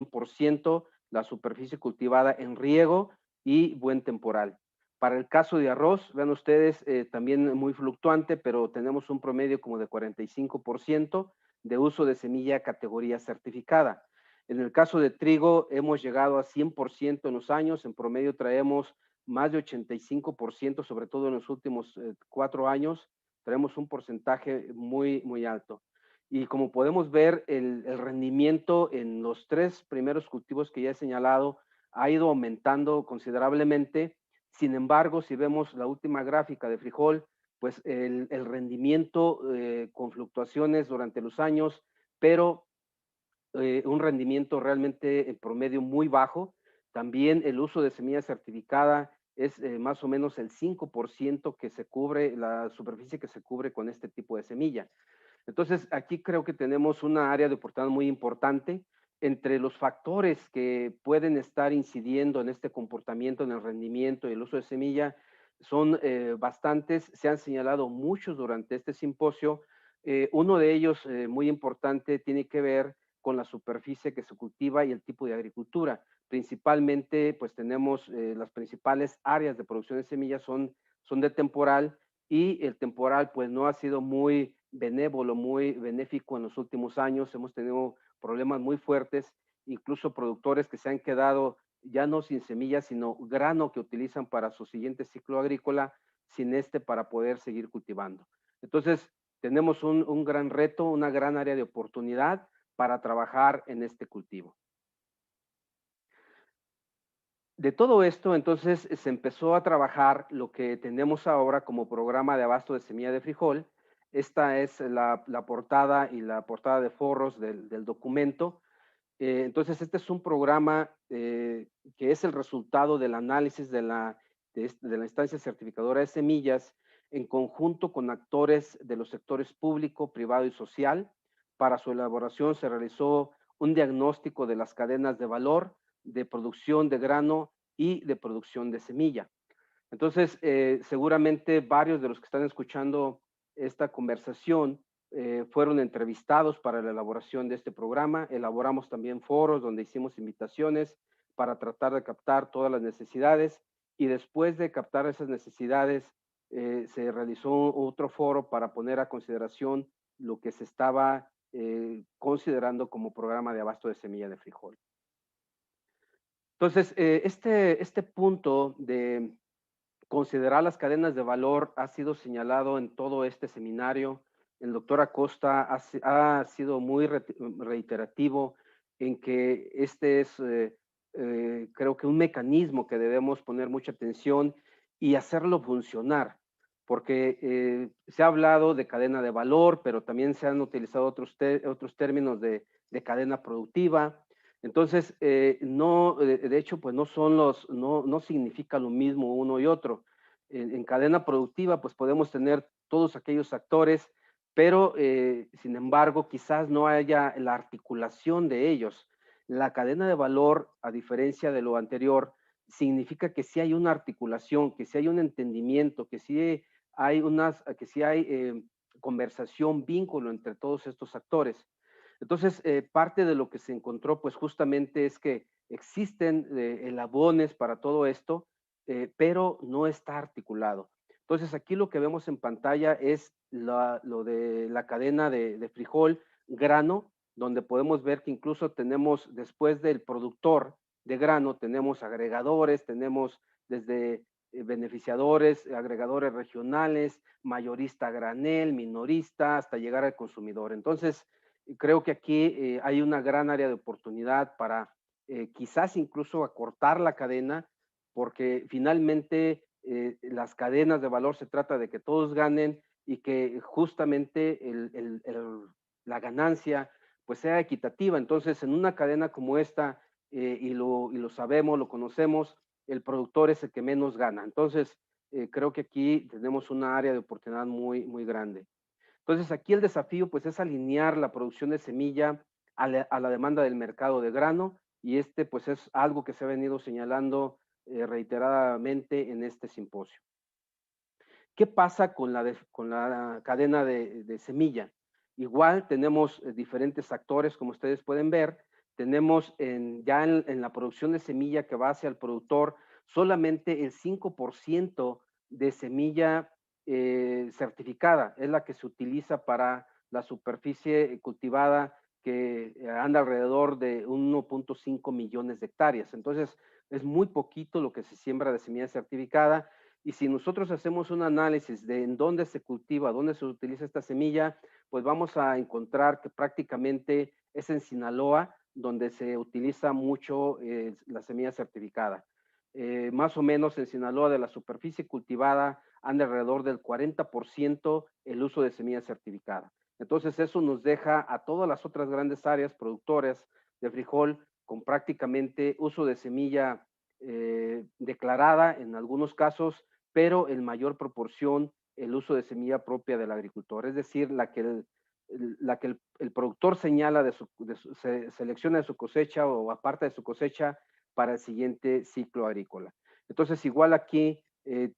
100% la superficie cultivada en riego y buen temporal. Para el caso de arroz, vean ustedes, también muy fluctuante, pero tenemos un promedio como de 45% de uso de semilla categoría certificada. En el caso de trigo, hemos llegado a 100% en los años, en promedio traemos más de 85%, sobre todo en los últimos 4 años, traemos un porcentaje muy, muy alto. Y como podemos ver, el rendimiento en los 3 primeros cultivos que ya he señalado ha ido aumentando considerablemente. Sin embargo, si vemos la última gráfica de frijol, pues el rendimiento con fluctuaciones durante los años, pero un rendimiento realmente en promedio muy bajo. También el uso de semilla certificada es más o menos el 5% que se cubre, la superficie que se cubre con este tipo de semilla. Entonces, aquí creo que tenemos una área de oportunidad muy importante. Entre los factores que pueden estar incidiendo en este comportamiento, en el rendimiento y el uso de semilla, son bastantes. Se han señalado muchos durante este simposio. Uno de ellos, muy importante, tiene que ver con la superficie que se cultiva y el tipo de agricultura. Principalmente, pues tenemos las principales áreas de producción de semillas son de temporal, y el temporal pues no ha sido muy benévolo, muy benéfico en los últimos años. Hemos tenido problemas muy fuertes, incluso productores que se han quedado ya no sin semillas, sino grano que utilizan para su siguiente ciclo agrícola, sin este para poder seguir cultivando. Entonces, tenemos un gran reto, una gran área de oportunidad para trabajar en este cultivo. De todo esto, entonces, se empezó a trabajar lo que tenemos ahora como programa de abasto de semilla de frijol. Esta es la portada y la portada de forros del documento. Entonces, este es un programa que es el resultado del análisis de la instancia certificadora de semillas en conjunto con actores de los sectores público, privado y social. Para su elaboración se realizó un diagnóstico de las cadenas de valor, de producción de grano y de producción de semilla. Entonces, seguramente varios de los que están escuchando esta conversación fueron entrevistados para la elaboración de este programa. Elaboramos también foros donde hicimos invitaciones para tratar de captar todas las necesidades, y después de captar esas necesidades, se realizó otro foro para poner a consideración lo que se estaba considerando como programa de abasto de semilla de frijol. Entonces, este punto de considerar las cadenas de valor ha sido señalado en todo este seminario. El doctor Acosta ha sido muy reiterativo en que este es, creo que un mecanismo que debemos poner mucha atención y hacerlo funcionar, porque se ha hablado de cadena de valor, pero también se han utilizado otros términos de cadena productiva. Entonces, no, de hecho, pues no significa lo mismo uno y otro. En cadena productiva, pues podemos tener todos aquellos actores, pero sin embargo, quizás no haya la articulación de ellos. La cadena de valor, a diferencia de lo anterior, significa que sí hay una articulación, que sí hay un entendimiento, que sí hay conversación, vínculo entre todos estos actores. Entonces, parte de lo que se encontró, pues justamente es que existen eslabones para todo esto, pero no está articulado. Entonces, aquí lo que vemos en pantalla es lo de la cadena de frijol grano, donde podemos ver que incluso tenemos, después del productor de grano, tenemos agregadores, tenemos desde beneficiadores, agregadores regionales, mayorista a granel, minorista, hasta llegar al consumidor. Entonces, creo que aquí hay una gran área de oportunidad para quizás incluso acortar la cadena, porque finalmente las cadenas de valor se trata de que todos ganen y que justamente la ganancia pues sea equitativa. Entonces, en una cadena como esta, y lo sabemos, lo conocemos, el productor es el que menos gana. Entonces, creo que aquí tenemos una área de oportunidad muy, muy grande. Entonces, aquí el desafío pues es alinear la producción de semilla a la demanda del mercado de grano, y este pues es algo que se ha venido señalando reiteradamente en este simposio. ¿Qué pasa con la cadena de semilla? Igual tenemos diferentes actores, como ustedes pueden ver. tenemos en la producción de semilla que va hacia el productor, solamente el 5% de semilla certificada es la que se utiliza para la superficie cultivada que anda alrededor de 1.5 millones de hectáreas. Entonces, es muy poquito lo que se siembra de semilla certificada. Y si nosotros hacemos un análisis de en dónde se cultiva, dónde se utiliza esta semilla, pues vamos a encontrar que prácticamente es en Sinaloa donde se utiliza mucho la semilla certificada. Más o menos en Sinaloa de la superficie cultivada anda alrededor del 40% el uso de semilla certificada. Entonces eso nos deja a todas las otras grandes áreas productoras de frijol con prácticamente uso de semilla declarada en algunos casos, pero en mayor proporción el uso de semilla propia del agricultor, es decir, la que el productor señala selecciona de su cosecha o aparta de su cosecha para el siguiente ciclo agrícola. Entonces, igual aquí,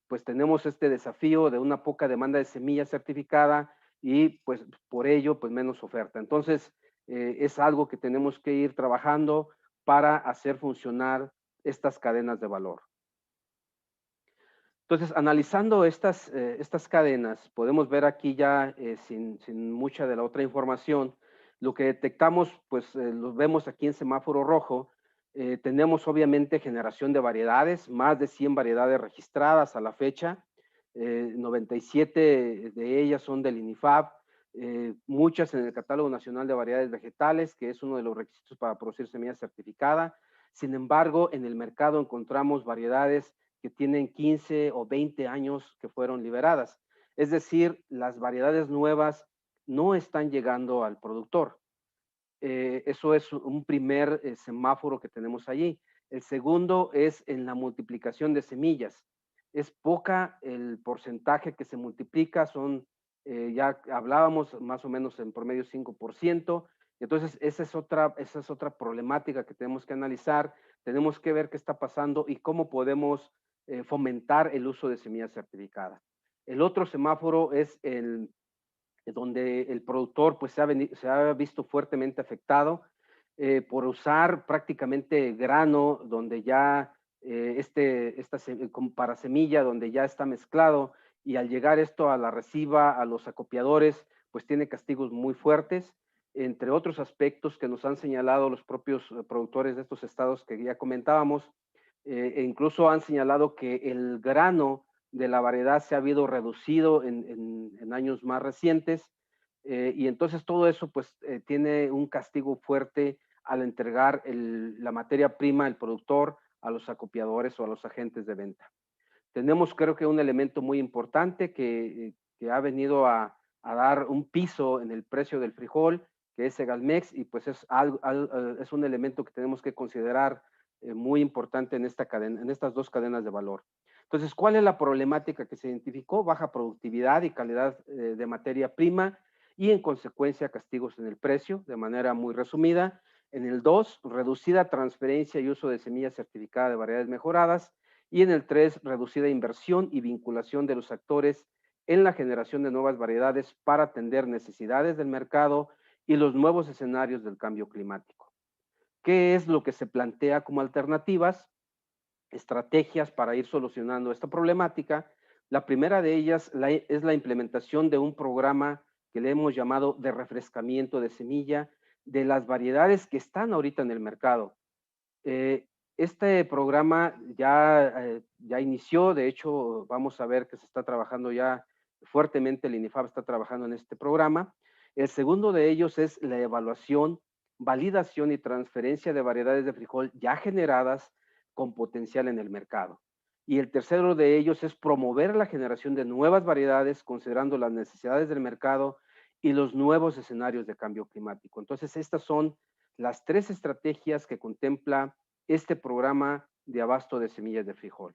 pues tenemos este desafío de una poca demanda de semilla certificada y pues por ello, pues menos oferta. Entonces, es algo que tenemos que ir trabajando para hacer funcionar estas cadenas de valor. Entonces, analizando estas cadenas, podemos ver aquí ya, sin mucha de la otra información, lo que detectamos, pues lo vemos aquí en semáforo rojo. Tenemos obviamente generación de variedades, más de 100 variedades registradas a la fecha. 97 de ellas son del INIFAB, muchas en el Catálogo Nacional de Variedades Vegetales, que es uno de los requisitos para producir semilla certificada. Sin embargo, en el mercado encontramos variedades que tienen 15 o 20 años que fueron liberadas. Es decir, las variedades nuevas no están llegando al productor. Eso es un primer semáforo que tenemos allí. El segundo es en la multiplicación de semillas. Es poca el porcentaje que se multiplica, ya hablábamos más o menos en promedio 5%. Entonces, esa es otra problemática que tenemos que analizar. Tenemos que ver qué está pasando y cómo podemos fomentar el uso de semilla certificada. El otro semáforo es donde el productor pues se ha visto fuertemente afectado por usar prácticamente grano donde ya para semilla donde ya está mezclado, y al llegar esto a la resiva, a los acopiadores, pues tiene castigos muy fuertes, entre otros aspectos que nos han señalado los propios productores de estos estados que ya comentábamos, e incluso han señalado que el grano de la variedad se ha habido reducido en años más recientes, y entonces todo eso pues tiene un castigo fuerte al entregar la materia prima, el productor, a los acopiadores o a los agentes de venta. Tenemos creo que un elemento muy importante que ha venido a dar un piso en el precio del frijol, que es Segalmex, y pues es un elemento que tenemos que considerar muy importante en estas dos cadenas de valor. Entonces, ¿cuál es la problemática que se identificó? Baja productividad y calidad de materia prima y en consecuencia castigos en el precio, de manera muy resumida. En el 2, reducida transferencia y uso de semillas certificadas de variedades mejoradas. Y en el 3, reducida inversión y vinculación de los actores en la generación de nuevas variedades para atender necesidades del mercado y los nuevos escenarios del cambio climático. ¿Qué es lo que se plantea como alternativas? Estrategias para ir solucionando esta problemática. La primera de ellas es la implementación de un programa que le hemos llamado de refrescamiento de semilla de las variedades que están ahorita en el mercado. Este programa ya inició, de hecho vamos a ver que se está trabajando ya fuertemente, el INIFAB está trabajando en este programa. El segundo de ellos es la evaluación, validación y transferencia de variedades de frijol ya generadas con potencial en el mercado. Y el tercero de ellos es promover la generación de nuevas variedades considerando las necesidades del mercado y los nuevos escenarios de cambio climático. Entonces, estas son las 3 estrategias que contempla este programa de abasto de semillas de frijol.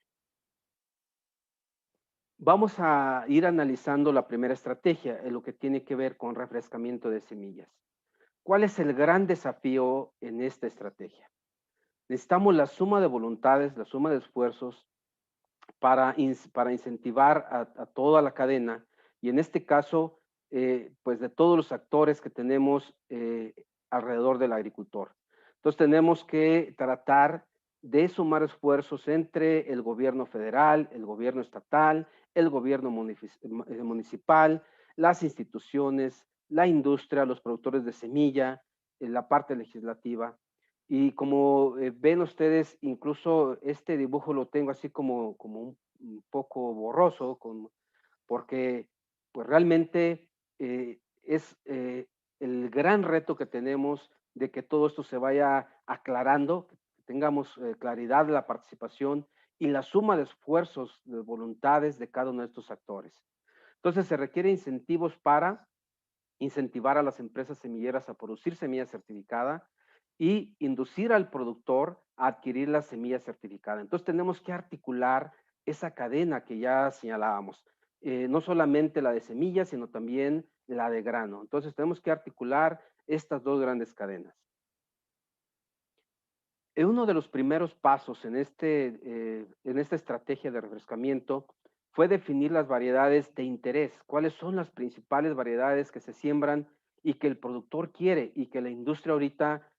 Vamos a ir analizando la primera estrategia, en lo que tiene que ver con refrescamiento de semillas. ¿Cuál es el gran desafío en esta estrategia? Necesitamos la suma de voluntades, la suma de esfuerzos para incentivar a toda la cadena, y en este caso, pues de todos los actores que tenemos alrededor del agricultor. Entonces tenemos que tratar de sumar esfuerzos entre el gobierno federal, el gobierno estatal, el gobierno municipal, las instituciones, la industria, los productores de semilla, la parte legislativa. Y como ven ustedes, incluso este dibujo lo tengo así como un poco borroso, porque pues realmente es el gran reto que tenemos de que todo esto se vaya aclarando, que tengamos claridad de la participación y la suma de esfuerzos, de voluntades de cada uno de estos actores. Entonces se requiere incentivos para incentivar a las empresas semilleras a producir semilla certificada y inducir al productor a adquirir la semilla certificada. Entonces tenemos que articular esa cadena que ya señalábamos, no solamente la de semillas, sino también la de grano. Entonces tenemos que articular estas dos grandes cadenas. Uno de los primeros pasos en esta estrategia de refrescamiento fue definir las variedades de interés, cuáles son las principales variedades que se siembran y que el productor quiere y que la industria ahorita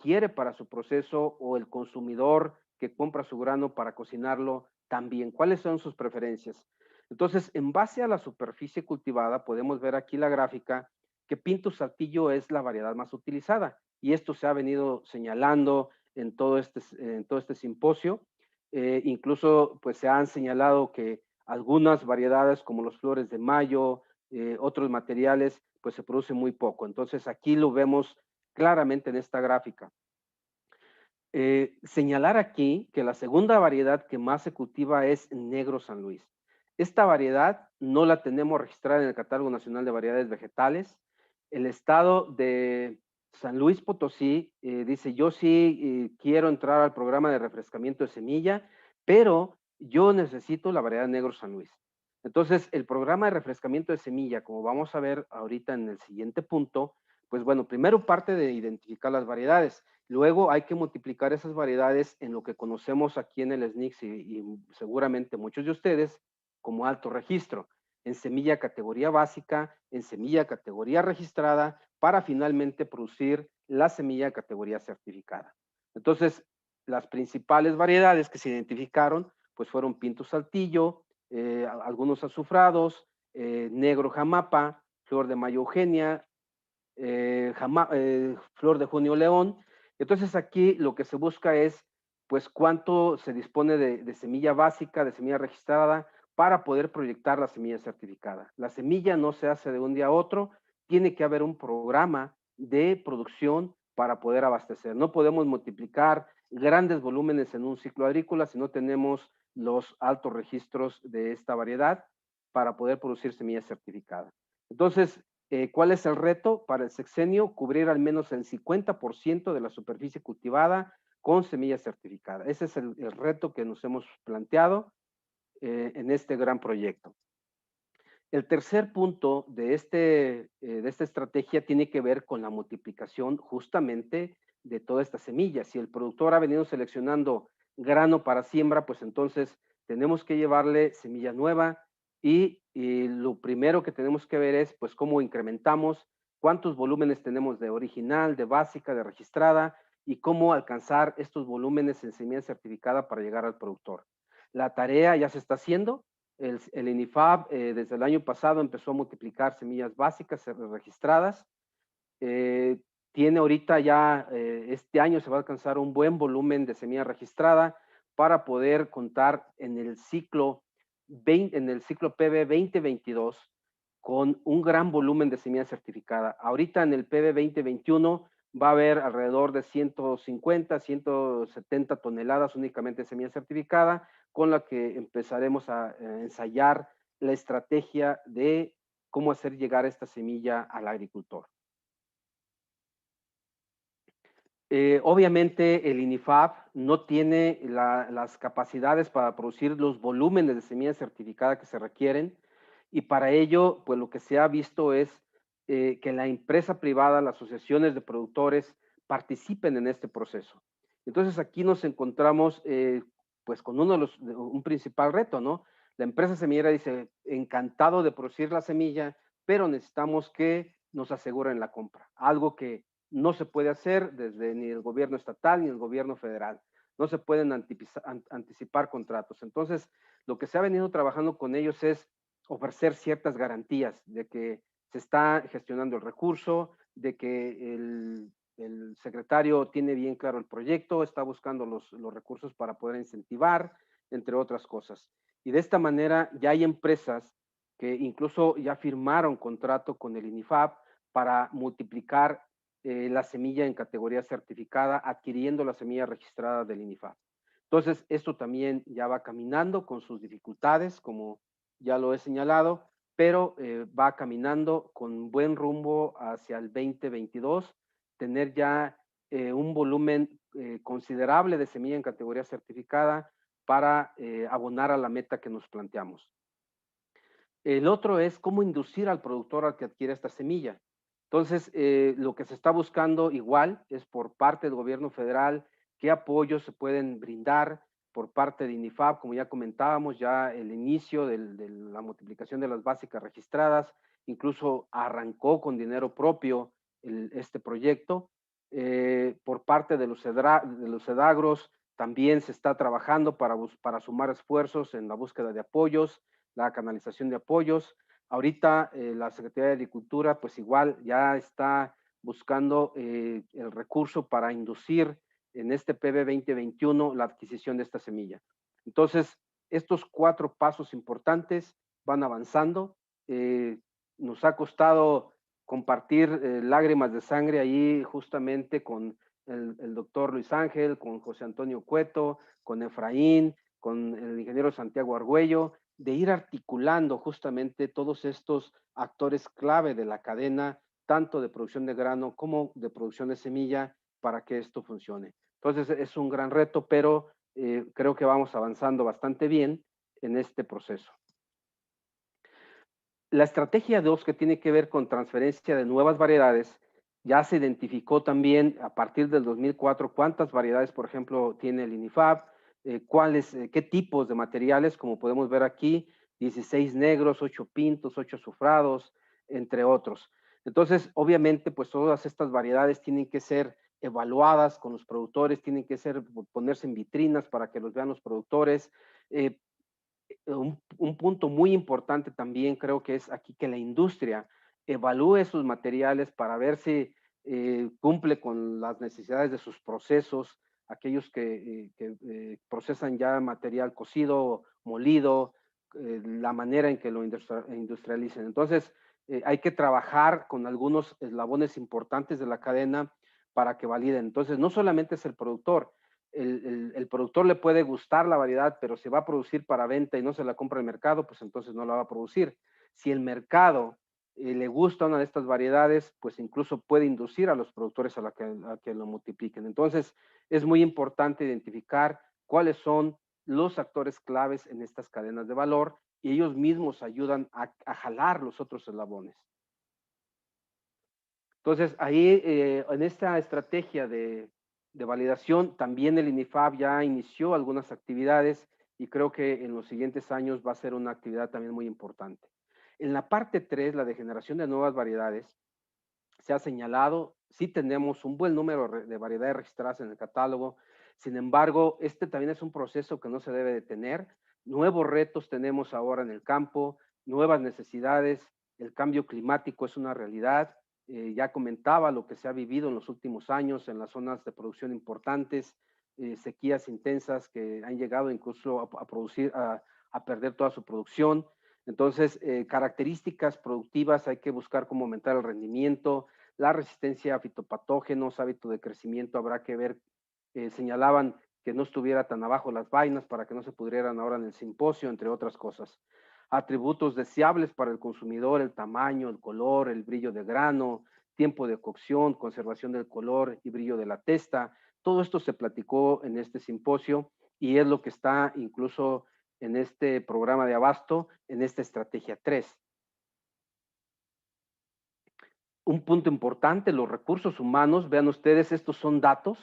quiere para su proceso o el consumidor que compra su grano para cocinarlo también, cuáles son sus preferencias. Entonces, en base a la superficie cultivada, podemos ver aquí la gráfica que Pinto Saltillo es la variedad más utilizada y esto se ha venido señalando en todo este simposio. Incluso pues se han señalado que algunas variedades como los flores de mayo, otros materiales, pues se produce muy poco. Entonces aquí lo vemos claramente en esta gráfica. Señalar aquí que la segunda variedad que más se cultiva es Negro San Luis. Esta variedad no la tenemos registrada en el Catálogo Nacional de Variedades Vegetales. El estado de San Luis Potosí dice, yo sí quiero entrar al programa de refrescamiento de semilla, pero yo necesito la variedad Negro San Luis. Entonces, el programa de refrescamiento de semilla, como vamos a ver ahorita en el siguiente punto, pues bueno, primero parte de identificar las variedades. Luego hay que multiplicar esas variedades en lo que conocemos aquí en el SNICS y seguramente muchos de ustedes como alto registro, en semilla categoría básica, en semilla categoría registrada, para finalmente producir la semilla categoría certificada. Entonces, las principales variedades que se identificaron, pues fueron Pinto Saltillo, algunos azufrados, Negro Jamapa, Flor de Mayo Eugenia, Flor de Junio León. Entonces aquí lo que se busca es pues cuánto se dispone de semilla básica, de semilla registrada para poder proyectar la semilla certificada. La semilla no se hace de un día a otro, tiene que haber un programa de producción para poder abastecer. No podemos multiplicar grandes volúmenes en un ciclo agrícola si no tenemos los altos registros de esta variedad para poder producir semilla certificada. Entonces, ¿cuál es el reto? Para el sexenio, cubrir al menos el 50% de la superficie cultivada con semilla certificada. Ese es el reto que nos hemos planteado en este gran proyecto. El tercer punto de esta estrategia tiene que ver con la multiplicación justamente de toda esta semilla. Si el productor ha venido seleccionando grano para siembra, pues entonces tenemos que llevarle semilla nueva y lo primero que tenemos que ver es pues cómo incrementamos, cuántos volúmenes tenemos de original, de básica, de registrada y cómo alcanzar estos volúmenes en semilla certificada para llegar al productor. La tarea ya se está haciendo, el INIFAB desde el año pasado empezó a multiplicar semillas básicas registradas. Tiene ahorita ya, este año se va a alcanzar un buen volumen de semilla registrada para poder contar en el ciclo PB 2022 con un gran volumen de semilla certificada. Ahorita en el PB 2021 va a haber alrededor de 150, 170 toneladas únicamente de semilla certificada, con la que empezaremos a ensayar la estrategia de cómo hacer llegar esta semilla al agricultor. Obviamente el INIFAB no tiene las capacidades para producir los volúmenes de semilla certificada que se requieren y para ello, pues lo que se ha visto es que la empresa privada, las asociaciones de productores participen en este proceso. Entonces aquí nos encontramos pues con un principal reto, ¿no? La empresa semillera dice, encantado de producir la semilla, pero necesitamos que nos aseguren la compra, algo que no se puede hacer desde ni el gobierno estatal ni el gobierno federal. No se pueden anticipar contratos. Entonces, lo que se ha venido trabajando con ellos es ofrecer ciertas garantías de que se está gestionando el recurso, de que el secretario tiene bien claro el proyecto, está buscando los recursos para poder incentivar, entre otras cosas. Y de esta manera ya hay empresas que incluso ya firmaron contrato con el INIFAP para multiplicar la semilla en categoría certificada, adquiriendo la semilla registrada del INIFAP. Entonces, esto también ya va caminando con sus dificultades, como ya lo he señalado, pero va caminando con buen rumbo hacia el 2022, tener ya un volumen considerable de semilla en categoría certificada para abonar a la meta que nos planteamos. El otro es cómo inducir al productor a que adquiera esta semilla. Entonces, lo que se está buscando igual es por parte del gobierno federal qué apoyos se pueden brindar por parte de INIFAP, como ya comentábamos, ya el inicio de la multiplicación de las básicas registradas, incluso arrancó con dinero propio este proyecto. Por parte de los SEDAGROS también se está trabajando para sumar esfuerzos en la búsqueda de apoyos, la canalización de apoyos. Ahorita la Secretaría de Agricultura pues igual ya está buscando el recurso para inducir en este PB 2021 la adquisición de esta semilla. Entonces, estos 4 pasos importantes van avanzando. Nos ha costado compartir lágrimas de sangre ahí justamente con el doctor Luis Ángel, con José Antonio Cueto, con Efraín, con el ingeniero Santiago Argüello, de ir articulando justamente todos estos actores clave de la cadena, tanto de producción de grano como de producción de semilla, para que esto funcione. Entonces es un gran reto, pero creo que vamos avanzando bastante bien en este proceso. La estrategia 2, que tiene que ver con transferencia de nuevas variedades, ya se identificó también a partir del 2004 cuántas variedades, por ejemplo, tiene el INIFAP, qué tipos de materiales, como podemos ver aquí, 16 negros, 8 pintos, 8 azufrados, entre otros. Entonces, obviamente, pues todas estas variedades tienen que ser evaluadas con los productores, tienen que ponerse en vitrinas para que los vean los productores. Un punto muy importante también creo que es aquí que la industria evalúe sus materiales para ver si cumple con las necesidades de sus procesos, aquellos que procesan ya material cocido, molido, la manera en que lo industrialicen. Entonces, hay que trabajar con algunos eslabones importantes de la cadena para que validen. Entonces, no solamente es el productor, el productor le puede gustar la variedad, pero si va a producir para venta y no se la compra el mercado, pues entonces no la va a producir. Si el mercado le gusta una de estas variedades, pues incluso puede inducir a los productores a que lo multipliquen. Entonces, es muy importante identificar cuáles son los actores claves en estas cadenas de valor y ellos mismos ayudan a jalar los otros eslabones. Entonces, ahí en esta estrategia de validación, también el INIFAP ya inició algunas actividades y creo que en los siguientes años va a ser una actividad también muy importante. En la parte 3, la de generación de nuevas variedades, se ha señalado, sí tenemos un buen número de variedades registradas en el catálogo, sin embargo, este también es un proceso que no se debe detener. Nuevos retos tenemos ahora en el campo, nuevas necesidades, el cambio climático es una realidad. Ya comentaba lo que se ha vivido en los últimos años en las zonas de producción importantes, sequías intensas que han llegado incluso a perder toda su producción. Entonces, características productivas, hay que buscar cómo aumentar el rendimiento, la resistencia a fitopatógenos, hábito de crecimiento, habrá que ver, señalaban que no estuviera tan abajo las vainas para que no se pudrieran ahora en el simposio, entre otras cosas. Atributos deseables para el consumidor, el tamaño, el color, el brillo de grano, tiempo de cocción, conservación del color y brillo de la testa. Todo esto se platicó en este simposio y es lo que está incluso en este programa de abasto, en esta estrategia 3. Un punto importante, los recursos humanos, vean ustedes, estos son datos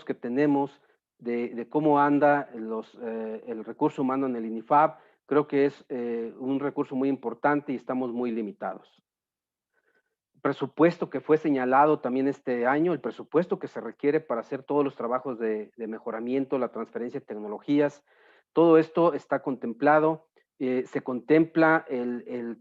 que tenemos de cómo anda el recurso humano en el INIFAP. Creo que es un recurso muy importante y estamos muy limitados. presupuesto que fue señalado también este año, el presupuesto que se requiere para hacer todos los trabajos de mejoramiento, la transferencia de tecnologías, todo esto está contemplado. Se contempla el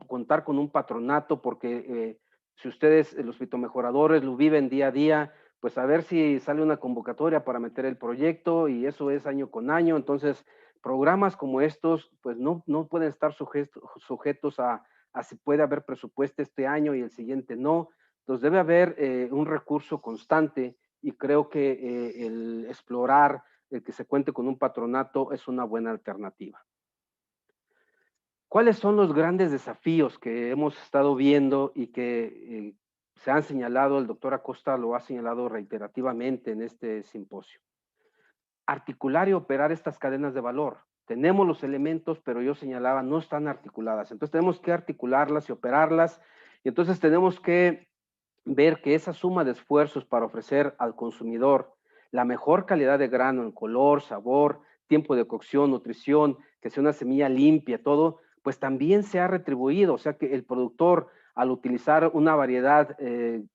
contar con un patronato, porque si ustedes, los fitomejoradores, lo viven día a día, pues a ver si sale una convocatoria para meter el proyecto, y eso es año con año. Entonces, programas como estos, pues no pueden estar sujetos a si puede haber presupuesto este año y el siguiente no. Entonces debe haber un recurso constante, y creo que el explorar, el que se cuente con un patronato, es una buena alternativa. ¿Cuáles son los grandes desafíos que hemos estado viendo y que se han señalado? El doctor Acosta lo ha señalado reiterativamente en este simposio. Articular y operar estas cadenas de valor. Tenemos los elementos, pero yo señalaba, no están articuladas. Entonces tenemos que articularlas y operarlas, y entonces tenemos que ver que esa suma de esfuerzos para ofrecer al consumidor la mejor calidad de grano en color, sabor, tiempo de cocción, nutrición, que sea una semilla limpia, todo, pues también se ha retribuido. O sea, que el productor, al utilizar una variedad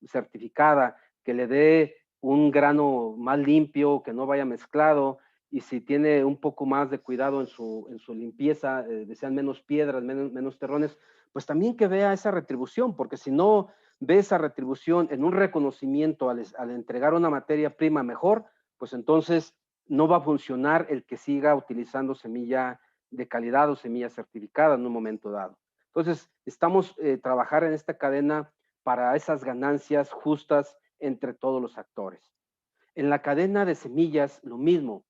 certificada que le dé un grano más limpio, que no vaya mezclado, y si tiene un poco más de cuidado en su limpieza, desean menos piedras, menos terrones, pues también que vea esa retribución, porque si no ve esa retribución en un reconocimiento al entregar una materia prima mejor, pues entonces no va a funcionar el que siga utilizando semilla de calidad o semilla certificada en un momento dado. Entonces, estamos trabajar en esta cadena para esas ganancias justas entre todos los actores. En la cadena de semillas, lo mismo.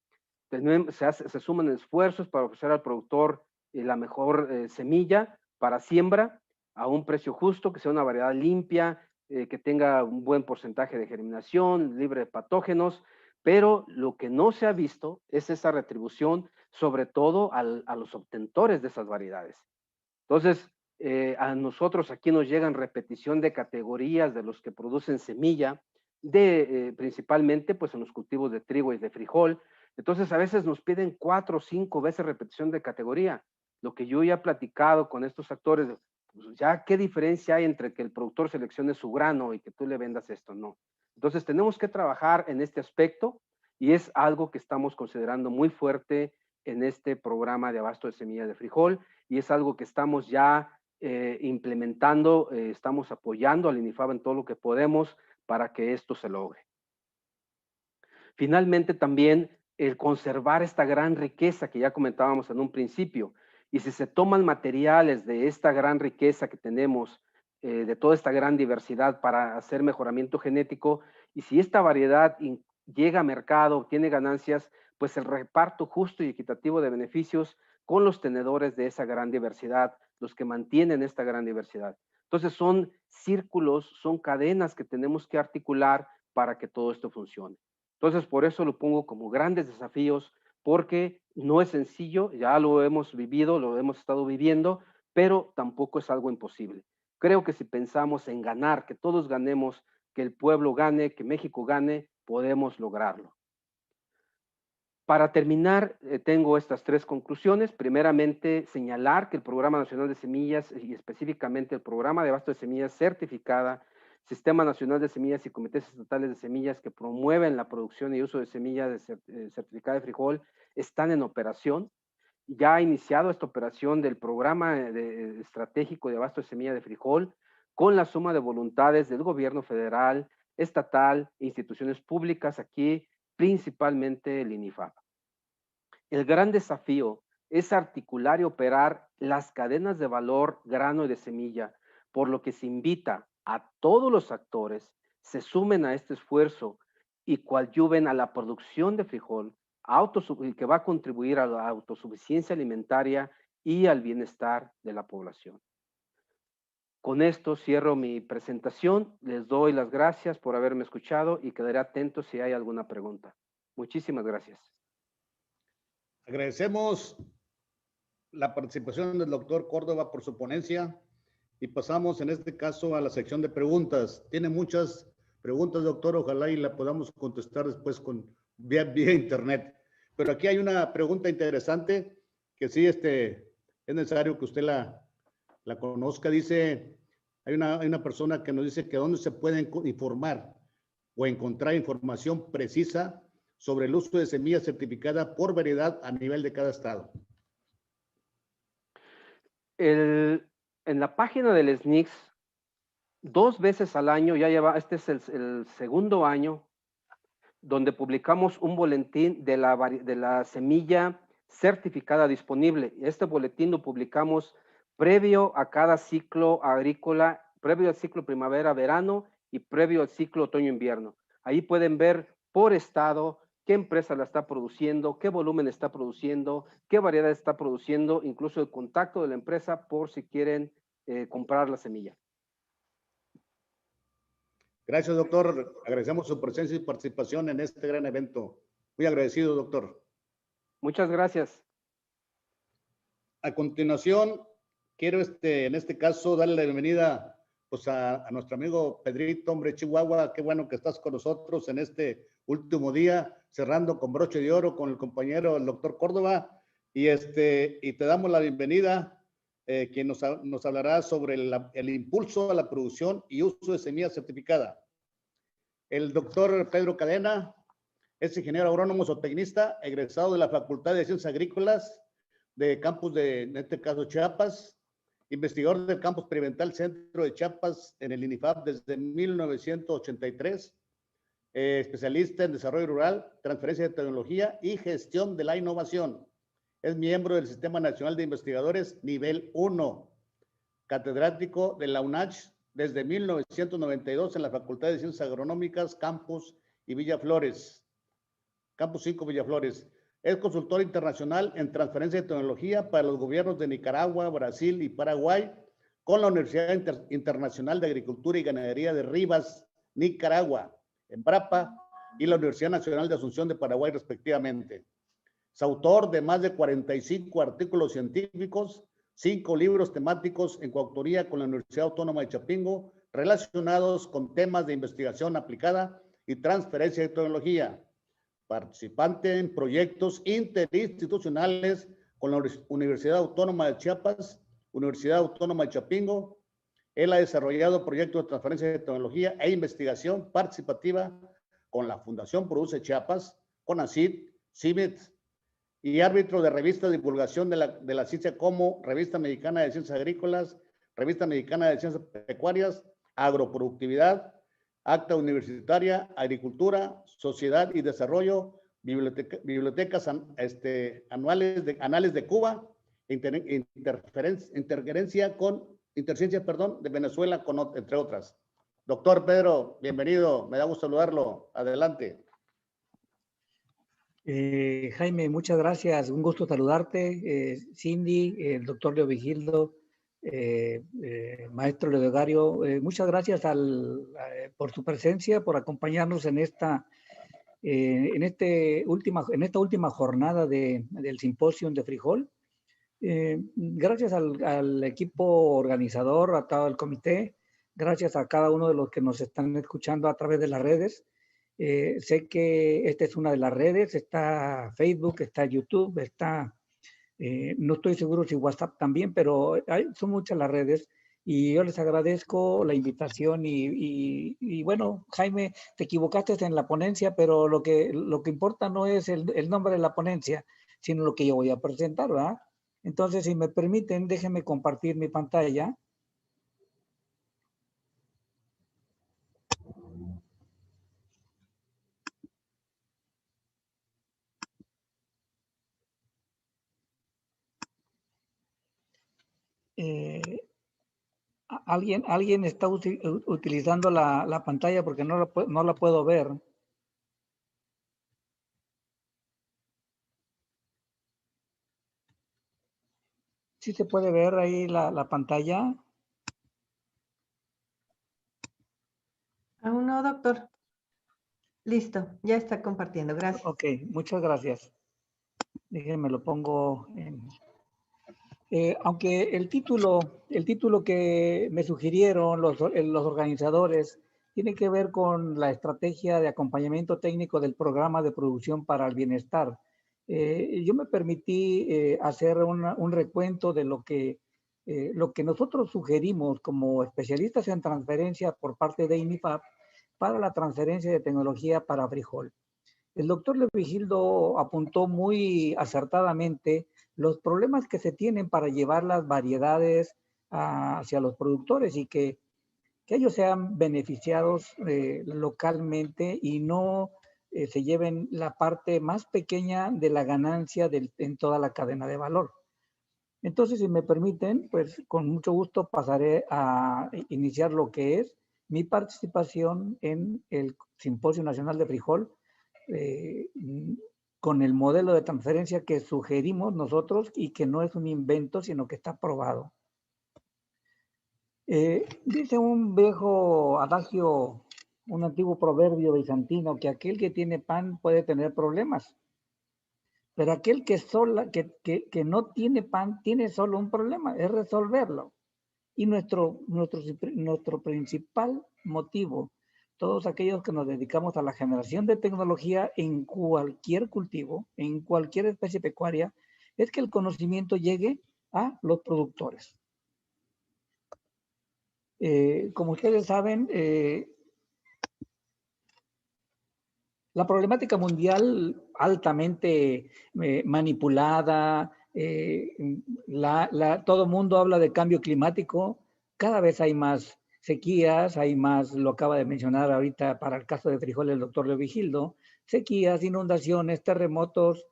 Se suman esfuerzos para ofrecer al productor la mejor semilla para siembra a un precio justo, que sea una variedad limpia, que tenga un buen porcentaje de germinación, libre de patógenos, pero lo que no se ha visto es esa retribución, sobre todo a los obtentores de esas variedades. Entonces, a nosotros aquí nos llegan repetición de categorías de los que producen semilla, principalmente pues en los cultivos de trigo y de frijol. Entonces, a veces nos piden 4 o 5 veces repetición de categoría. Lo que yo ya he platicado con estos actores, pues ya qué diferencia hay entre que el productor seleccione su grano y que tú le vendas esto, no. Entonces, tenemos que trabajar en este aspecto, y es algo que estamos considerando muy fuerte en este programa de abasto de semilla de frijol, y es algo que estamos ya implementando. Estamos apoyando al INIFAB en todo lo que podemos para que esto se logre. Finalmente, también el conservar esta gran riqueza que ya comentábamos en un principio, y si se toman materiales de esta gran riqueza que tenemos, de toda esta gran diversidad para hacer mejoramiento genético, y si esta variedad llega a mercado, tiene ganancias, pues el reparto justo y equitativo de beneficios con los tenedores de esa gran diversidad, los que mantienen esta gran diversidad. Entonces son círculos, son cadenas que tenemos que articular para que todo esto funcione. Entonces, por eso lo pongo como grandes desafíos, porque no es sencillo, ya lo hemos vivido, lo hemos estado viviendo, pero tampoco es algo imposible. Creo que si pensamos en ganar, que todos ganemos, que el pueblo gane, que México gane, podemos lograrlo. Para terminar, tengo estas 3 conclusiones. Primeramente, señalar que el Programa Nacional de Semillas, y específicamente el Programa de Abasto de Semillas Certificada, Sistema Nacional de Semillas y Comités Estatales de Semillas que promueven la producción y uso de semillas certificada de frijol, están en operación. Ya ha iniciado esta operación del Programa Estratégico de Abasto de Semilla de Frijol, con la suma de voluntades del gobierno federal, estatal e instituciones públicas, aquí principalmente el INIFAB. El gran desafío es articular y operar las cadenas de valor, grano y de semilla, por lo que se invita a todos los actores se sumen a este esfuerzo y coadyuven a la producción de frijol, que va a contribuir a la autosuficiencia alimentaria y al bienestar de la población. Con esto cierro mi presentación. Les doy las gracias por haberme escuchado y quedaré atento si hay alguna pregunta. Muchísimas gracias. Agradecemos la participación del doctor Córdoba por su ponencia y pasamos en este caso a la sección de preguntas. Tiene muchas preguntas, doctor, ojalá y la podamos contestar después vía internet. Pero aquí hay una pregunta interesante que sí es necesario que usted la conozca. Dice, hay una persona que nos dice que dónde se puede informar o encontrar información precisa sobre el uso de semilla certificada por variedad a nivel de cada estado. En la página del SNICS, 2 veces al año, este es el segundo año, donde publicamos un boletín de la semilla certificada disponible. Este boletín lo publicamos previo a cada ciclo agrícola, previo al ciclo primavera-verano y previo al ciclo otoño-invierno. Ahí pueden ver por estado qué empresa la está produciendo, qué volumen está produciendo, qué variedad está produciendo, incluso el contacto de la empresa por si quieren comprar la semilla. Gracias, doctor. Agradecemos su presencia y participación en este gran evento. Muy agradecido, doctor. Muchas gracias. A continuación, quiero en este caso darle la bienvenida pues, a nuestro amigo Pedrito, hombre Chihuahua. Qué bueno que estás con nosotros en este último día, cerrando con broche de oro con el compañero, el doctor Córdoba. Y te damos la bienvenida, quien nos hablará sobre el impulso a la producción y uso de semilla certificada. El doctor Pedro Cadena es ingeniero agrónomo zootecnista, egresado de la Facultad de Ciencias Agrícolas de campus en este caso Chiapas, investigador del campus experimental Centro de Chiapas en el INIFAP desde 1983, especialista en desarrollo rural, transferencia de tecnología y gestión de la innovación. Es miembro del Sistema Nacional de Investigadores Nivel 1, catedrático de la UNACH desde 1992 en la Facultad de Ciencias Agronómicas, Campus y Villaflores, Campus 5 Villaflores. Es consultor internacional en transferencia de tecnología para los gobiernos de Nicaragua, Brasil y Paraguay, con la Universidad Internacional de Agricultura y Ganadería de Rivas, Nicaragua, Embrapa, y la Universidad Nacional de Asunción de Paraguay, respectivamente. Es autor de más de 45 artículos científicos, 5 libros temáticos en coautoría con la Universidad Autónoma de Chapingo, relacionados con temas de investigación aplicada y transferencia de tecnología. Participante en proyectos interinstitucionales con la Universidad Autónoma de Chiapas, Universidad Autónoma de Chapingo. Él ha desarrollado proyectos de transferencia de tecnología e investigación participativa con la Fundación Produce Chiapas, CONACYT, CIMIT, y árbitro de revistas de divulgación de la ciencia como Revista Mexicana de Ciencias Agrícolas, Revista Mexicana de Ciencias Pecuarias, Agroproductividad, Acta Universitaria, Agricultura, Sociedad y Desarrollo, Bibliotecas Anales de Cuba, Interciencia de Venezuela, entre otras. Doctor Pedro, bienvenido, me da gusto saludarlo. Adelante. Jaime, muchas gracias, un gusto saludarte. Cindy, el doctor Leo Vigildo, maestro Leogario, muchas gracias por su presencia, por acompañarnos en esta última jornada del simposio de Frijol. Gracias al equipo organizador, a todo el comité, gracias a cada uno de los que nos están escuchando a través de las redes. Sé que esta es una de las redes, está Facebook, está YouTube, no estoy seguro si WhatsApp también, pero son muchas las redes y yo les agradezco la invitación y bueno, Jaime, te equivocaste en la ponencia, pero lo que importa no es el nombre de la ponencia, sino lo que yo voy a presentar, ¿verdad? Entonces, si me permiten, déjenme compartir mi pantalla. ¿Alguien está utilizando la pantalla porque no la puedo ver? ¿Sí se puede ver ahí la pantalla? Aún no, doctor. Listo, ya está compartiendo. Gracias. Ok, muchas gracias. Déjenme lo pongo en... aunque el título que me sugirieron los organizadores tiene que ver con la estrategia de acompañamiento técnico del programa de producción para el bienestar. Yo me permití hacer un recuento de lo que lo que nosotros sugerimos como especialistas en transferencia por parte de INIFAP para la transferencia de tecnología para frijol. El doctor Leovigildo apuntó muy acertadamente los problemas que se tienen para llevar las variedades hacia los productores y que ellos sean beneficiados localmente y no se lleven la parte más pequeña de la ganancia en toda la cadena de valor. Entonces, si me permiten, pues con mucho gusto pasaré a iniciar lo que es mi participación en el Simposio Nacional de Frijol con el modelo de transferencia que sugerimos nosotros y que no es un invento, sino que está probado. Dice un viejo adagio, un antiguo proverbio bizantino, que aquel que tiene pan puede tener problemas, pero aquel que no tiene pan tiene solo un problema, es resolverlo. Y nuestro principal motivo, todos aquellos que nos dedicamos a la generación de tecnología en cualquier cultivo, en cualquier especie pecuaria, es que el conocimiento llegue a los productores. Como ustedes saben, la problemática mundial altamente manipulada, todo el mundo habla de cambio climático, cada vez hay más sequías, hay más, lo acaba de mencionar ahorita para el caso de frijol el doctor Leovigildo, sequías, inundaciones, terremotos,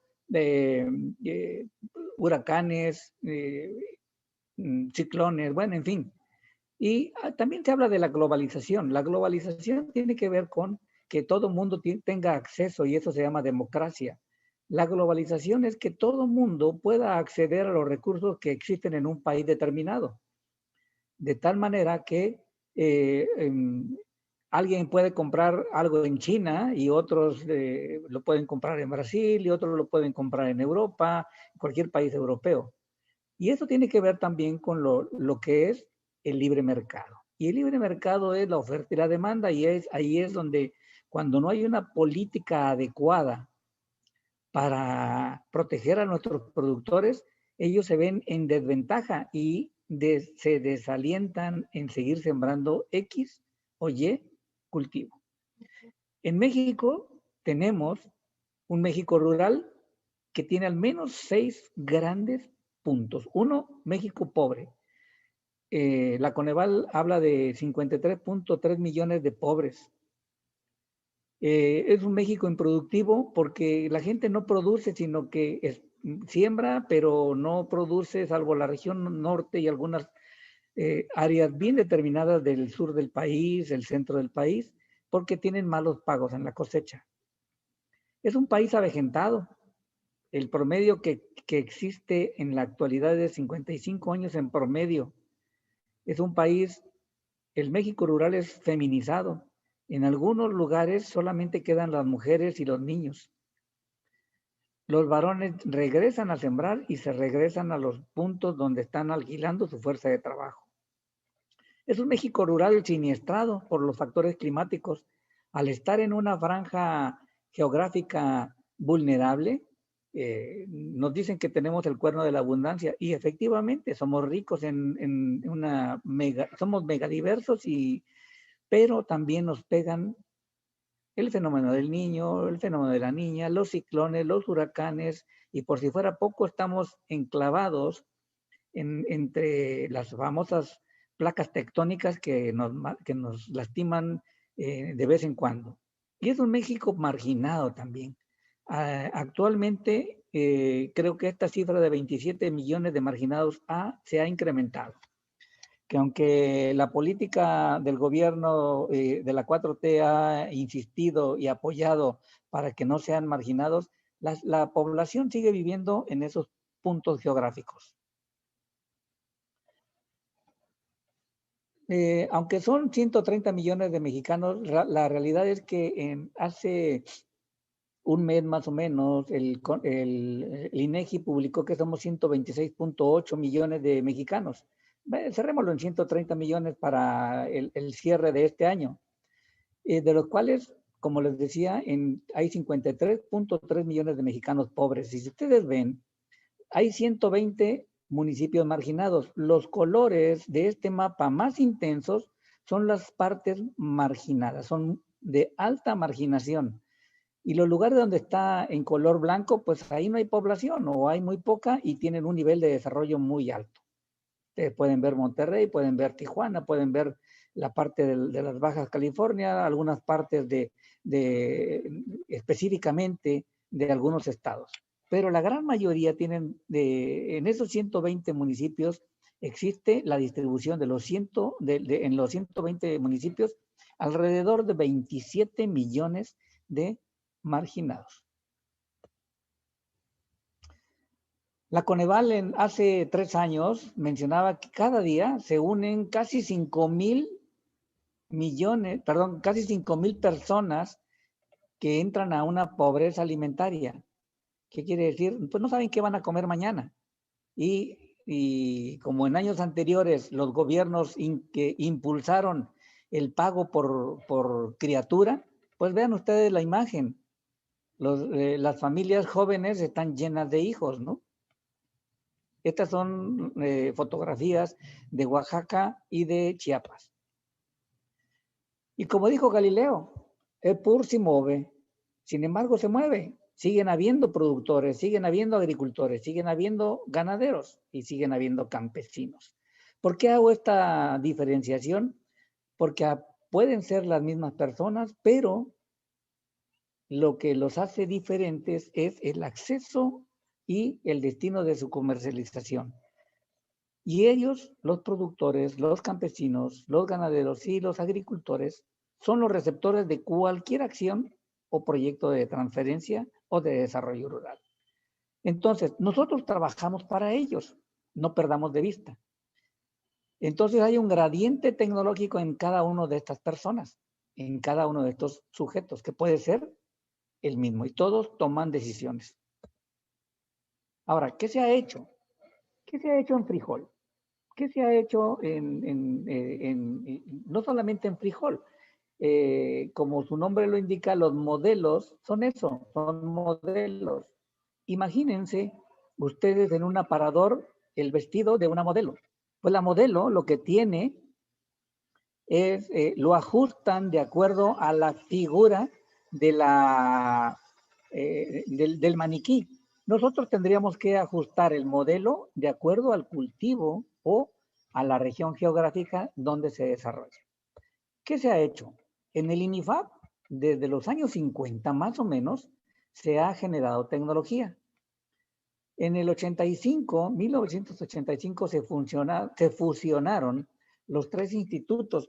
huracanes, ciclones, bueno, en fin. Y también se habla de la globalización. La globalización tiene que ver con que todo el mundo tenga acceso y eso se llama democracia. La globalización es que todo el mundo pueda acceder a los recursos que existen en un país determinado. De tal manera que alguien puede comprar algo en China y otros lo pueden comprar en Brasil y otros lo pueden comprar en Europa, en cualquier país europeo. Y eso tiene que ver también con lo que es el libre mercado. Y el libre mercado es la oferta y la demanda y ahí es donde cuando no hay una política adecuada para proteger a nuestros productores, ellos se ven en desventaja y se desalientan en seguir sembrando X o Y cultivo. En México tenemos un México rural que tiene al menos 6 grandes puntos. Uno, México pobre. La Coneval habla de 53.3 millones de pobres. Es un México improductivo porque la gente no produce, sino que siembra, pero no produce, salvo la región norte y algunas áreas bien determinadas del sur del país, el centro del país, porque tienen malos pagos en la cosecha. Es un país avejentado. El promedio que existe en la actualidad es de 55 años en promedio. Es un país, el México rural es feminizado. En algunos lugares solamente quedan las mujeres y los niños. Los varones regresan a sembrar y se regresan a los puntos donde están alquilando su fuerza de trabajo. Es un México rural siniestrado por los factores climáticos. Al estar en una franja geográfica vulnerable, nos dicen que tenemos el cuerno de la abundancia y efectivamente somos ricos somos megadiversos, pero también nos pegan el fenómeno del niño, el fenómeno de la niña, los ciclones, los huracanes y por si fuera poco estamos enclavados entre las famosas placas tectónicas que nos lastiman de vez en cuando. Y es un México marginado también. Actualmente creo que esta cifra de 27 millones de marginados se ha incrementado. Que aunque la política del gobierno de la 4T ha insistido y apoyado para que no sean marginados, la población sigue viviendo en esos puntos geográficos. Aunque son 130 millones de mexicanos, la realidad es que hace un mes más o menos, el INEGI publicó que somos 126.8 millones de mexicanos. Cerrémoslo en 130 millones para el cierre de este año, de los cuales, como les decía, hay 53.3 millones de mexicanos pobres. Y si ustedes ven, hay 120 municipios marginados. Los colores de este mapa más intensos son las partes marginadas, son de alta marginación. Y los lugares donde está en color blanco, pues ahí no hay población o hay muy poca y tienen un nivel de desarrollo muy alto. Ustedes pueden ver Monterrey, pueden ver Tijuana, pueden ver la parte de las Bajas California, algunas partes específicamente de algunos estados. Pero la gran mayoría tienen, en esos 120 municipios, existe la distribución de los en los 120 municipios, alrededor de 27 millones de marginados. La Coneval hace 3 años mencionaba que cada día se unen casi 5,000 millones, perdón, casi 5,000 personas que entran a una pobreza alimentaria. ¿Qué quiere decir? Pues no saben qué van a comer mañana. Y como en años anteriores los gobiernos que impulsaron el pago por criatura, pues vean ustedes la imagen. Las familias jóvenes están llenas de hijos, ¿no? Estas son fotografías de Oaxaca y de Chiapas. Y como dijo Galileo, el pur si mueve, sin embargo se mueve. Siguen habiendo productores, siguen habiendo agricultores, siguen habiendo ganaderos y siguen habiendo campesinos. ¿Por qué hago esta diferenciación? Porque pueden ser las mismas personas, pero lo que los hace diferentes es el acceso y el destino de su comercialización. Y ellos, los productores, los campesinos, los ganaderos y los agricultores, son los receptores de cualquier acción o proyecto de transferencia o de desarrollo rural. Entonces, nosotros trabajamos para ellos, no perdamos de vista. Entonces, hay un gradiente tecnológico en cada una de estas personas, en cada uno de estos sujetos, que puede ser el mismo, y todos toman decisiones. Ahora, ¿qué se ha hecho? ¿Qué se ha hecho en frijol? ¿Qué se ha hecho no solamente en frijol? Como su nombre lo indica, los modelos son eso, son modelos. Imagínense ustedes en un aparador el vestido de una modelo. Pues la modelo lo que tiene es, lo ajustan de acuerdo a la figura de del maniquí. Nosotros tendríamos que ajustar el modelo de acuerdo al cultivo o a la región geográfica donde se desarrolla. ¿Qué se ha hecho? En el INIFAP, desde los años 50 más o menos, se ha generado tecnología. En el 1985 se fusionaron los 3 institutos,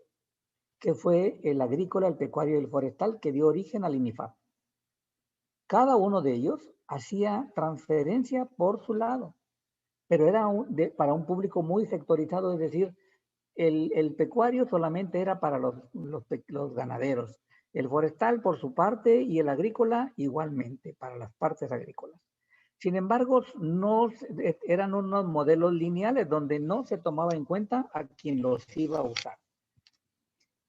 que fue el agrícola, el pecuario y el forestal, que dio origen al INIFAP. Cada uno de ellos hacía transferencia por su lado, pero era para un público muy sectorizado, es decir, el pecuario solamente era para los ganaderos, el forestal por su parte y el agrícola igualmente, para las partes agrícolas. Sin embargo, eran unos modelos lineales donde no se tomaba en cuenta a quien los iba a usar.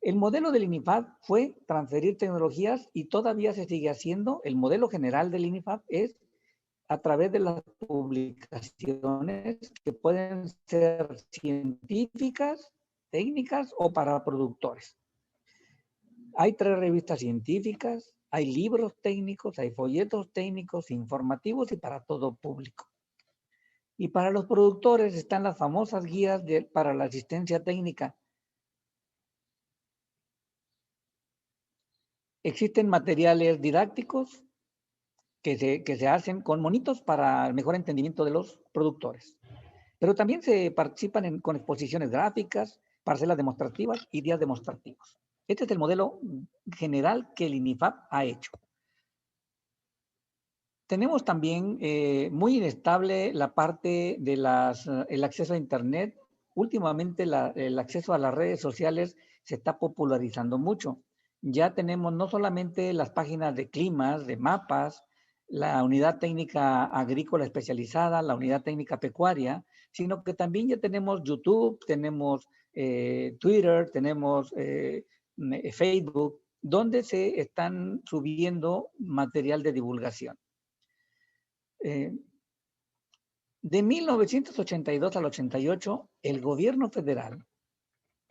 El modelo del INIFAP fue transferir tecnologías y todavía se sigue haciendo. El modelo general del INIFAP es a través de las publicaciones que pueden ser científicas, técnicas o para productores. Hay 3 revistas científicas, hay libros técnicos, hay folletos técnicos, informativos y para todo público. Y para los productores están las famosas guías para la asistencia técnica. Existen materiales didácticos que se hacen con monitos para el mejor entendimiento de los productores. Pero también se participan con exposiciones gráficas, parcelas demostrativas y días demostrativos. Este es el modelo general que el INIFAP ha hecho. Tenemos también muy inestable la parte de el acceso a Internet. Últimamente el acceso a las redes sociales se está popularizando mucho. Ya tenemos no solamente las páginas de climas, de mapas, la unidad técnica agrícola especializada, la unidad técnica pecuaria, sino que también ya tenemos YouTube, tenemos Twitter, tenemos Facebook, donde se están subiendo material de divulgación. De 1982 al 88, el gobierno federal,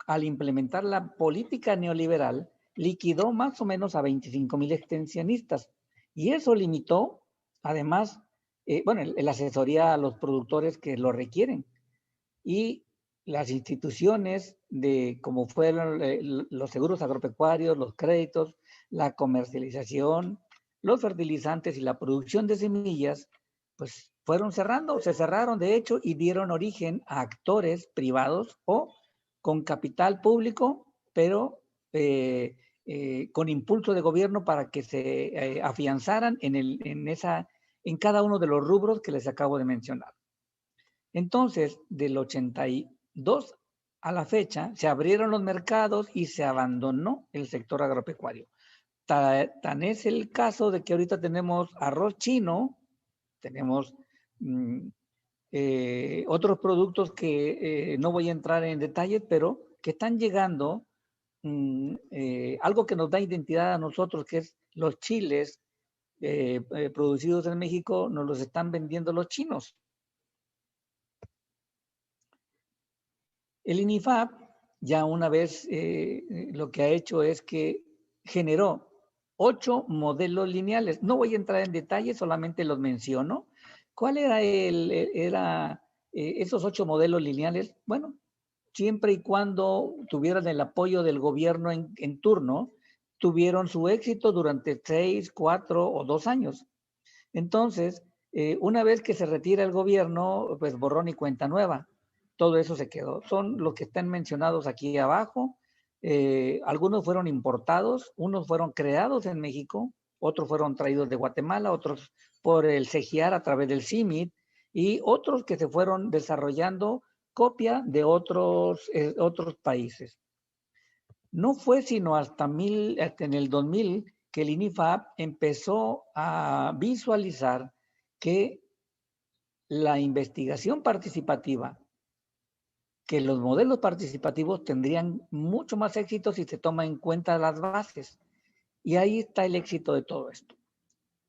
al implementar la política neoliberal, liquidó más o menos a 25,000 extensionistas. Y eso limitó, además, la asesoría a los productores que lo requieren. Y las instituciones como fueron los seguros agropecuarios, los créditos, la comercialización, los fertilizantes y la producción de semillas, pues se cerraron de hecho y dieron origen a actores privados o con capital público, pero con impulso de gobierno para que se afianzaran en cada uno de los rubros que les acabo de mencionar. Entonces, del 82 a la fecha, se abrieron los mercados y se abandonó el sector agropecuario. Tan es el caso de que ahorita tenemos arroz chino, tenemos otros productos que no voy a entrar en detalles, pero que están llegando, algo que nos da identidad a nosotros, que es los chiles producidos en México, nos los están vendiendo los chinos. El INIFAP ya una vez lo que ha hecho es que generó 8 modelos lineales. No voy a entrar en detalle, solamente los menciono. ¿Cuál era esos 8 modelos lineales? Bueno, siempre y cuando tuvieran el apoyo del gobierno en turno, tuvieron su éxito durante 6, 4 o 2 años. Entonces, una vez que se retira el gobierno, pues borrón y cuenta nueva. Todo eso se quedó. Son los que están mencionados aquí abajo. Algunos fueron importados, unos fueron creados en México, otros fueron traídos de Guatemala, otros por el CEGIAR a través del CIMIT y otros que se fueron desarrollando copia de otros países. No fue sino hasta en el 2000 que el INIFAP empezó a visualizar que la investigación participativa, que los modelos participativos tendrían mucho más éxito si se toma en cuenta las bases. Y ahí está el éxito de todo esto.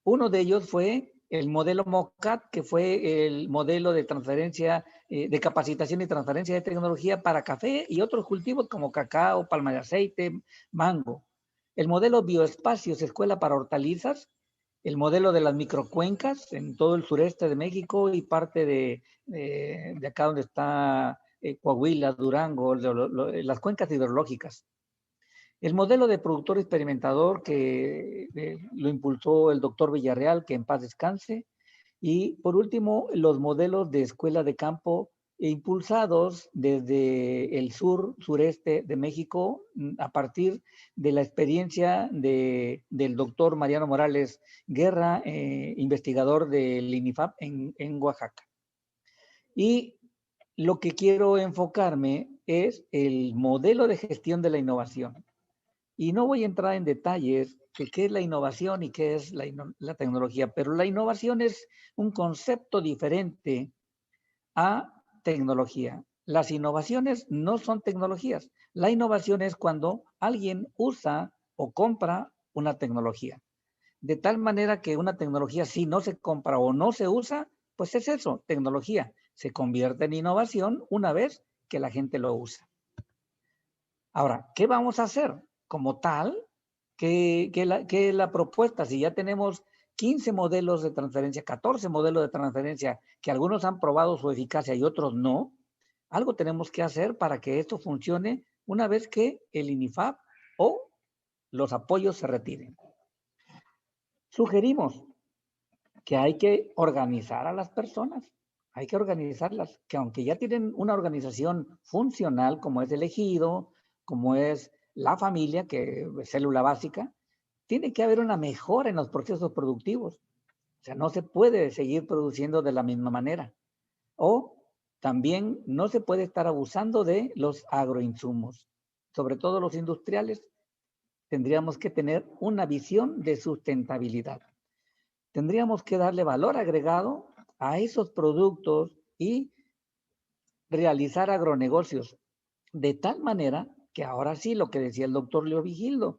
Uno de ellos fue el modelo MOCAT, que fue el modelo de transferencia, de capacitación y transferencia de tecnología para café y otros cultivos como cacao, palma de aceite, mango. El modelo Bioespacios, Escuela para Hortalizas, el modelo de las microcuencas en todo el sureste de México y parte de acá donde está Coahuila, Durango, las cuencas hidrológicas. El modelo de productor experimentador que lo impulsó el doctor Villarreal, que en paz descanse. Y por último, los modelos de escuela de campo impulsados desde el sureste de México a partir de la experiencia del doctor Mariano Morales Guerra, investigador del INIFAP en Oaxaca. Y lo que quiero enfocarme es el modelo de gestión de la innovación. Y no voy a entrar en detalles de qué es la innovación y qué es la tecnología, pero la innovación es un concepto diferente a tecnología. Las innovaciones no son tecnologías. La innovación es cuando alguien usa o compra una tecnología. De tal manera que una tecnología, si no se compra o no se usa, pues es eso, tecnología. Se convierte en innovación una vez que la gente lo usa. Ahora, ¿qué vamos a hacer? Como tal, ¿qué es la propuesta? Si ya tenemos 15 modelos de transferencia, 14 modelos de transferencia, que algunos han probado su eficacia y otros no, algo tenemos que hacer para que esto funcione una vez que el INIFAP o los apoyos se retiren. Sugerimos que hay que organizar a las personas, hay que organizarlas, que aunque ya tienen una organización funcional como es el ejido, como es la familia, que es célula básica, tiene que haber una mejora en los procesos productivos. O sea, no se puede seguir produciendo de la misma manera. O también no se puede estar abusando de los agroinsumos, sobre todo los industriales. Tendríamos que tener una visión de sustentabilidad. Tendríamos que darle valor agregado a esos productos y realizar agronegocios de tal manera que ahora sí, lo que decía el doctor Leo Vigildo,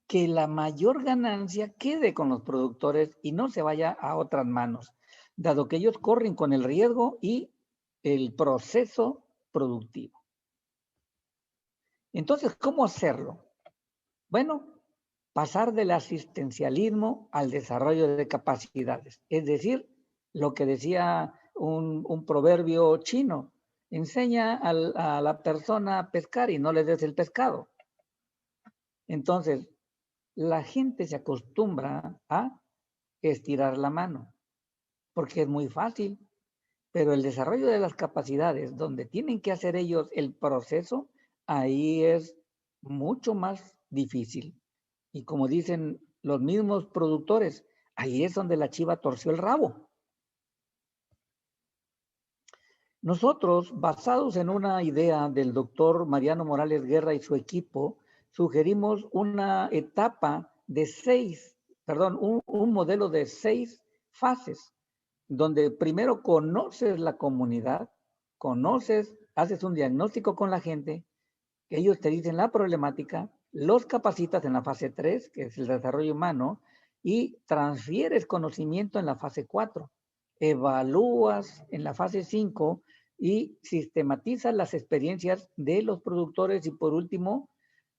que la mayor ganancia quede con los productores y no se vaya a otras manos, dado que ellos corren con el riesgo y el proceso productivo. Entonces, ¿cómo hacerlo? Bueno, pasar del asistencialismo al desarrollo de capacidades. Es decir, lo que decía un proverbio chino, enseña a la persona a pescar y no le des el pescado. Entonces, la gente se acostumbra a estirar la mano, porque es muy fácil, pero el desarrollo de las capacidades, donde tienen que hacer ellos el proceso, ahí es mucho más difícil. Y como dicen los mismos productores, ahí es donde la chiva torció el rabo. Nosotros, basados en una idea del doctor Mariano Morales Guerra y su equipo, sugerimos una etapa de un modelo de 6 fases, donde primero conoces la comunidad, haces un diagnóstico con la gente, ellos te dicen la problemática, los capacitas en la fase 3, que es el desarrollo humano, y transfieres conocimiento en la fase 4. Evalúas en la fase 5 y sistematizas las experiencias de los productores y por último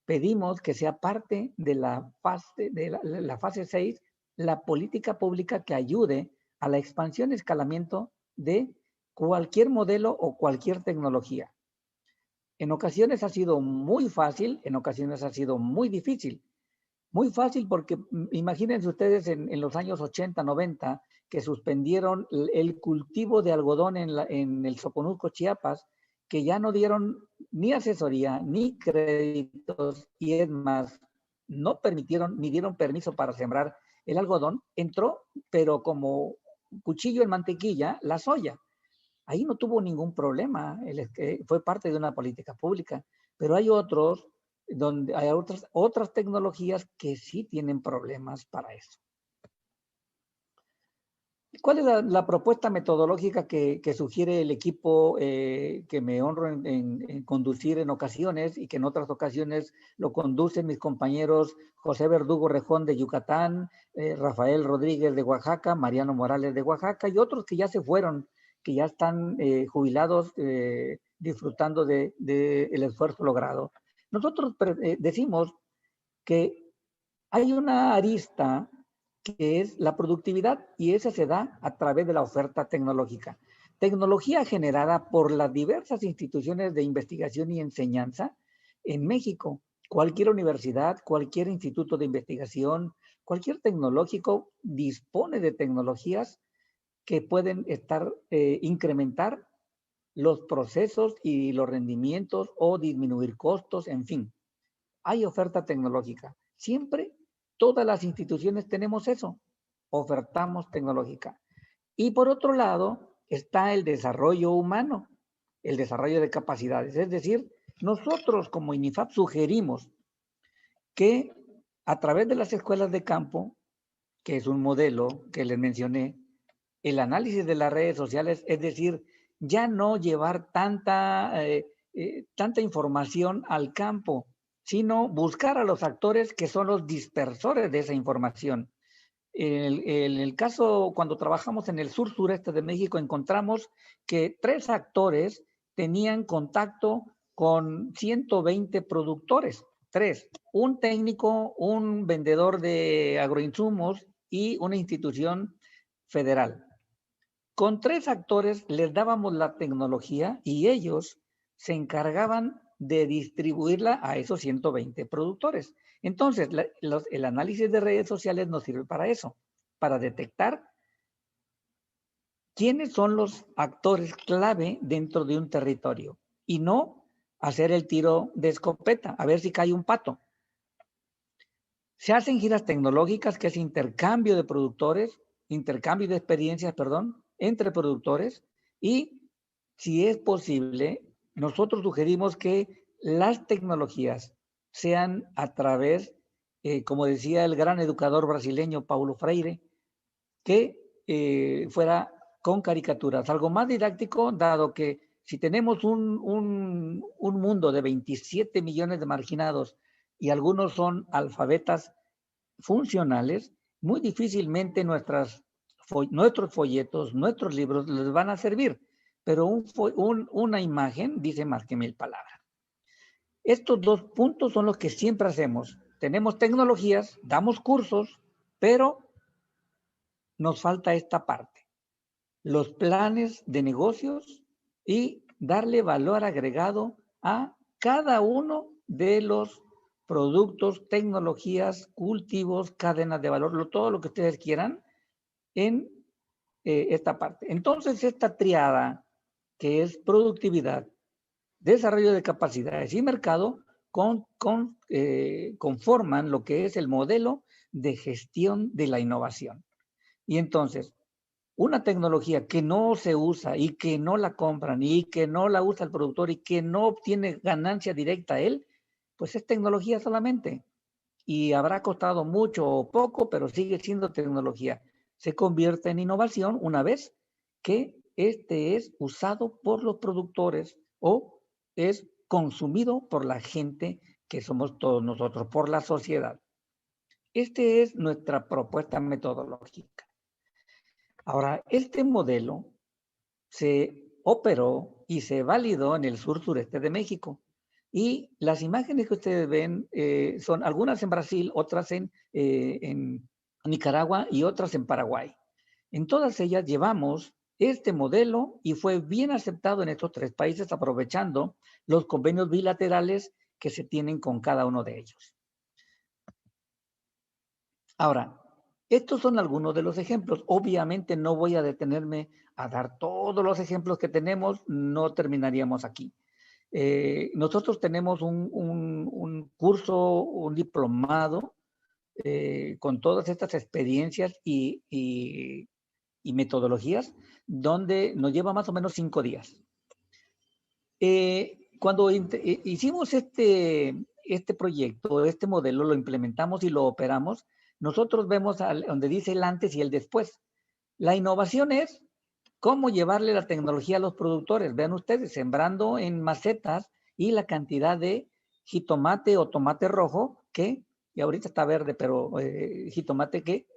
pedimos que sea parte de la fase 6 la política pública que ayude a la expansión y escalamiento de cualquier modelo o cualquier tecnología. En ocasiones ha sido muy fácil, en ocasiones ha sido muy difícil. Muy fácil porque imagínense ustedes en los años 80, 90, que suspendieron el cultivo de algodón en el Soconusco, Chiapas, que ya no dieron ni asesoría, ni créditos, y es más, no permitieron ni dieron permiso para sembrar el algodón, entró, pero como cuchillo en mantequilla, la soya. Ahí no tuvo ningún problema, fue parte de una política pública, pero hay otros donde hay otras tecnologías que sí tienen problemas para eso. ¿Cuál es la propuesta metodológica que sugiere el equipo que me honro en conducir en ocasiones y que en otras ocasiones lo conducen mis compañeros José Verdugo Rejón de Yucatán, Rafael Rodríguez de Oaxaca, Mariano Morales de Oaxaca y otros que ya se fueron, que ya están jubilados disfrutando del esfuerzo logrado? Nosotros decimos que hay una arista que es la productividad y esa se da a través de la oferta tecnológica. Tecnología generada por las diversas instituciones de investigación y enseñanza en México. Cualquier universidad, cualquier instituto de investigación, cualquier tecnológico dispone de tecnologías que pueden incrementar los procesos y los rendimientos o disminuir costos, en fin. Hay oferta tecnológica. Siempre todas las instituciones tenemos eso, ofertamos tecnológica. Y por otro lado está el desarrollo humano, el desarrollo de capacidades. Es decir, nosotros como INIFAP sugerimos que a través de las escuelas de campo, que es un modelo que les mencioné, el análisis de las redes sociales, es decir, ya no llevar tanta información al campo, sino buscar a los actores que son los dispersores de esa información. En el caso, cuando trabajamos en el sur-sureste de México, encontramos que 3 actores tenían contacto con 120 productores. 3, un técnico, un vendedor de agroinsumos y una institución federal. Con 3 actores les dábamos la tecnología y ellos se encargaban de distribuirla a esos 120 productores. Entonces, el análisis de redes sociales nos sirve para eso, para detectar quiénes son los actores clave dentro de un territorio y no hacer el tiro de escopeta, a ver si cae un pato. Se hacen giras tecnológicas, que es intercambio de productores, intercambio de experiencias, perdón, entre productores, y si es posible, nosotros sugerimos que las tecnologías sean a través, como decía el gran educador brasileño Paulo Freire, que fuera con caricaturas, algo más didáctico, dado que si tenemos un mundo de 27 millones de marginados y algunos son alfabetas funcionales, muy difícilmente nuestros folletos, nuestros libros les van a servir, pero una imagen dice más que 1000 palabras. Estos dos puntos son los que siempre hacemos. Tenemos tecnologías, damos cursos, pero nos falta esta parte. Los planes de negocios y darle valor agregado a cada uno de los productos, tecnologías, cultivos, cadenas de valor, todo lo que ustedes quieran en esta parte. Entonces, esta triada que es productividad, desarrollo de capacidades y mercado conforman lo que es el modelo de gestión de la innovación. Y entonces, una tecnología que no se usa y que no la compran y que no la usa el productor y que no obtiene ganancia directa a él, pues es tecnología solamente. Y habrá costado mucho o poco, pero sigue siendo tecnología. Se convierte en innovación una vez que este es usado por los productores o es consumido por la gente que somos todos nosotros, por la sociedad. Esta es nuestra propuesta metodológica. Ahora, este modelo se operó y se validó en el sur-sureste de México. Y las imágenes que ustedes ven son algunas en Brasil, otras en Nicaragua y otras en Paraguay. En todas ellas llevamos este modelo y fue bien aceptado en estos 3 países, aprovechando los convenios bilaterales que se tienen con cada uno de ellos. Ahora, estos son algunos de los ejemplos. Obviamente no voy a detenerme a dar todos los ejemplos que tenemos, no terminaríamos aquí. Nosotros tenemos un curso, un diplomado con todas estas experiencias y metodologías, donde nos lleva más o menos 5 días. Cuando hicimos este proyecto, este modelo, lo implementamos y lo operamos, nosotros vemos donde dice el antes y el después. La innovación es cómo llevarle la tecnología a los productores. Vean ustedes, sembrando en macetas y la cantidad de jitomate o tomate rojo y ahorita está verde, pero jitomate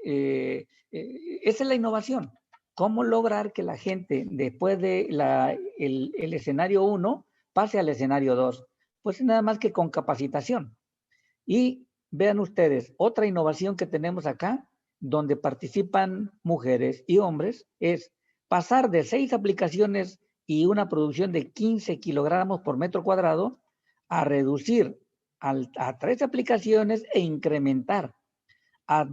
esa es la innovación. ¿Cómo lograr que la gente, después de el escenario 1, pase al escenario 2? Pues nada más que con capacitación. Y vean ustedes, otra innovación que tenemos acá, donde participan mujeres y hombres, es pasar de 6 aplicaciones y una producción de 15 kilogramos por metro cuadrado a reducir a 3 aplicaciones e incrementar a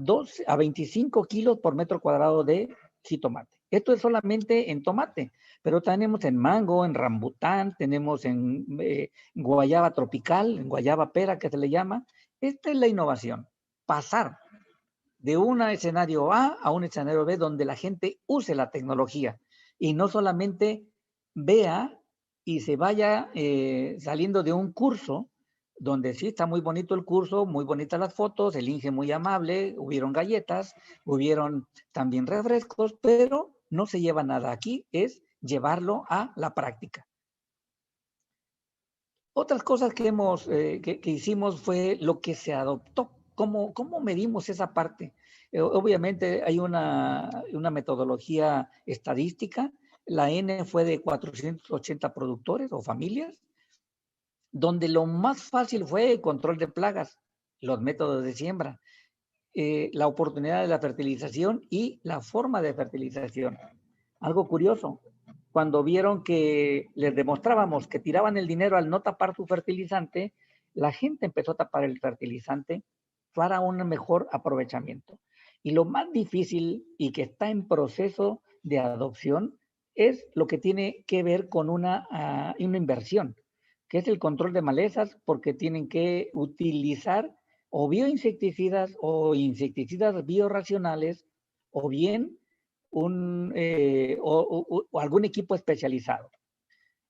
25 kilos por metro cuadrado de jitomate. Esto es solamente en tomate, pero tenemos en mango, en rambután, tenemos en guayaba tropical, en guayaba pera que se le llama. Esta es la innovación, pasar de un escenario A a un escenario B donde la gente use la tecnología y no solamente vea y se vaya saliendo de un curso donde sí está muy bonito el curso, muy bonitas las fotos, el Inge muy amable, hubieron galletas, hubieron también refrescos, pero no se lleva nada. Aquí es llevarlo a la práctica. Otras cosas que hicimos fue lo que se adoptó. ¿Cómo medimos esa parte? Obviamente hay una metodología estadística. La N fue de 480 productores o familias, donde lo más fácil fue el control de plagas, los métodos de siembra, la oportunidad de la fertilización y la forma de fertilización. Algo curioso, cuando vieron que les demostrábamos que tiraban el dinero al no tapar su fertilizante, la gente empezó a tapar el fertilizante para un mejor aprovechamiento. Y lo más difícil y que está en proceso de adopción es lo que tiene que ver con una inversión, que es el control de malezas, porque tienen que utilizar o bioinsecticidas o insecticidas biorracionales o bien o algún equipo especializado.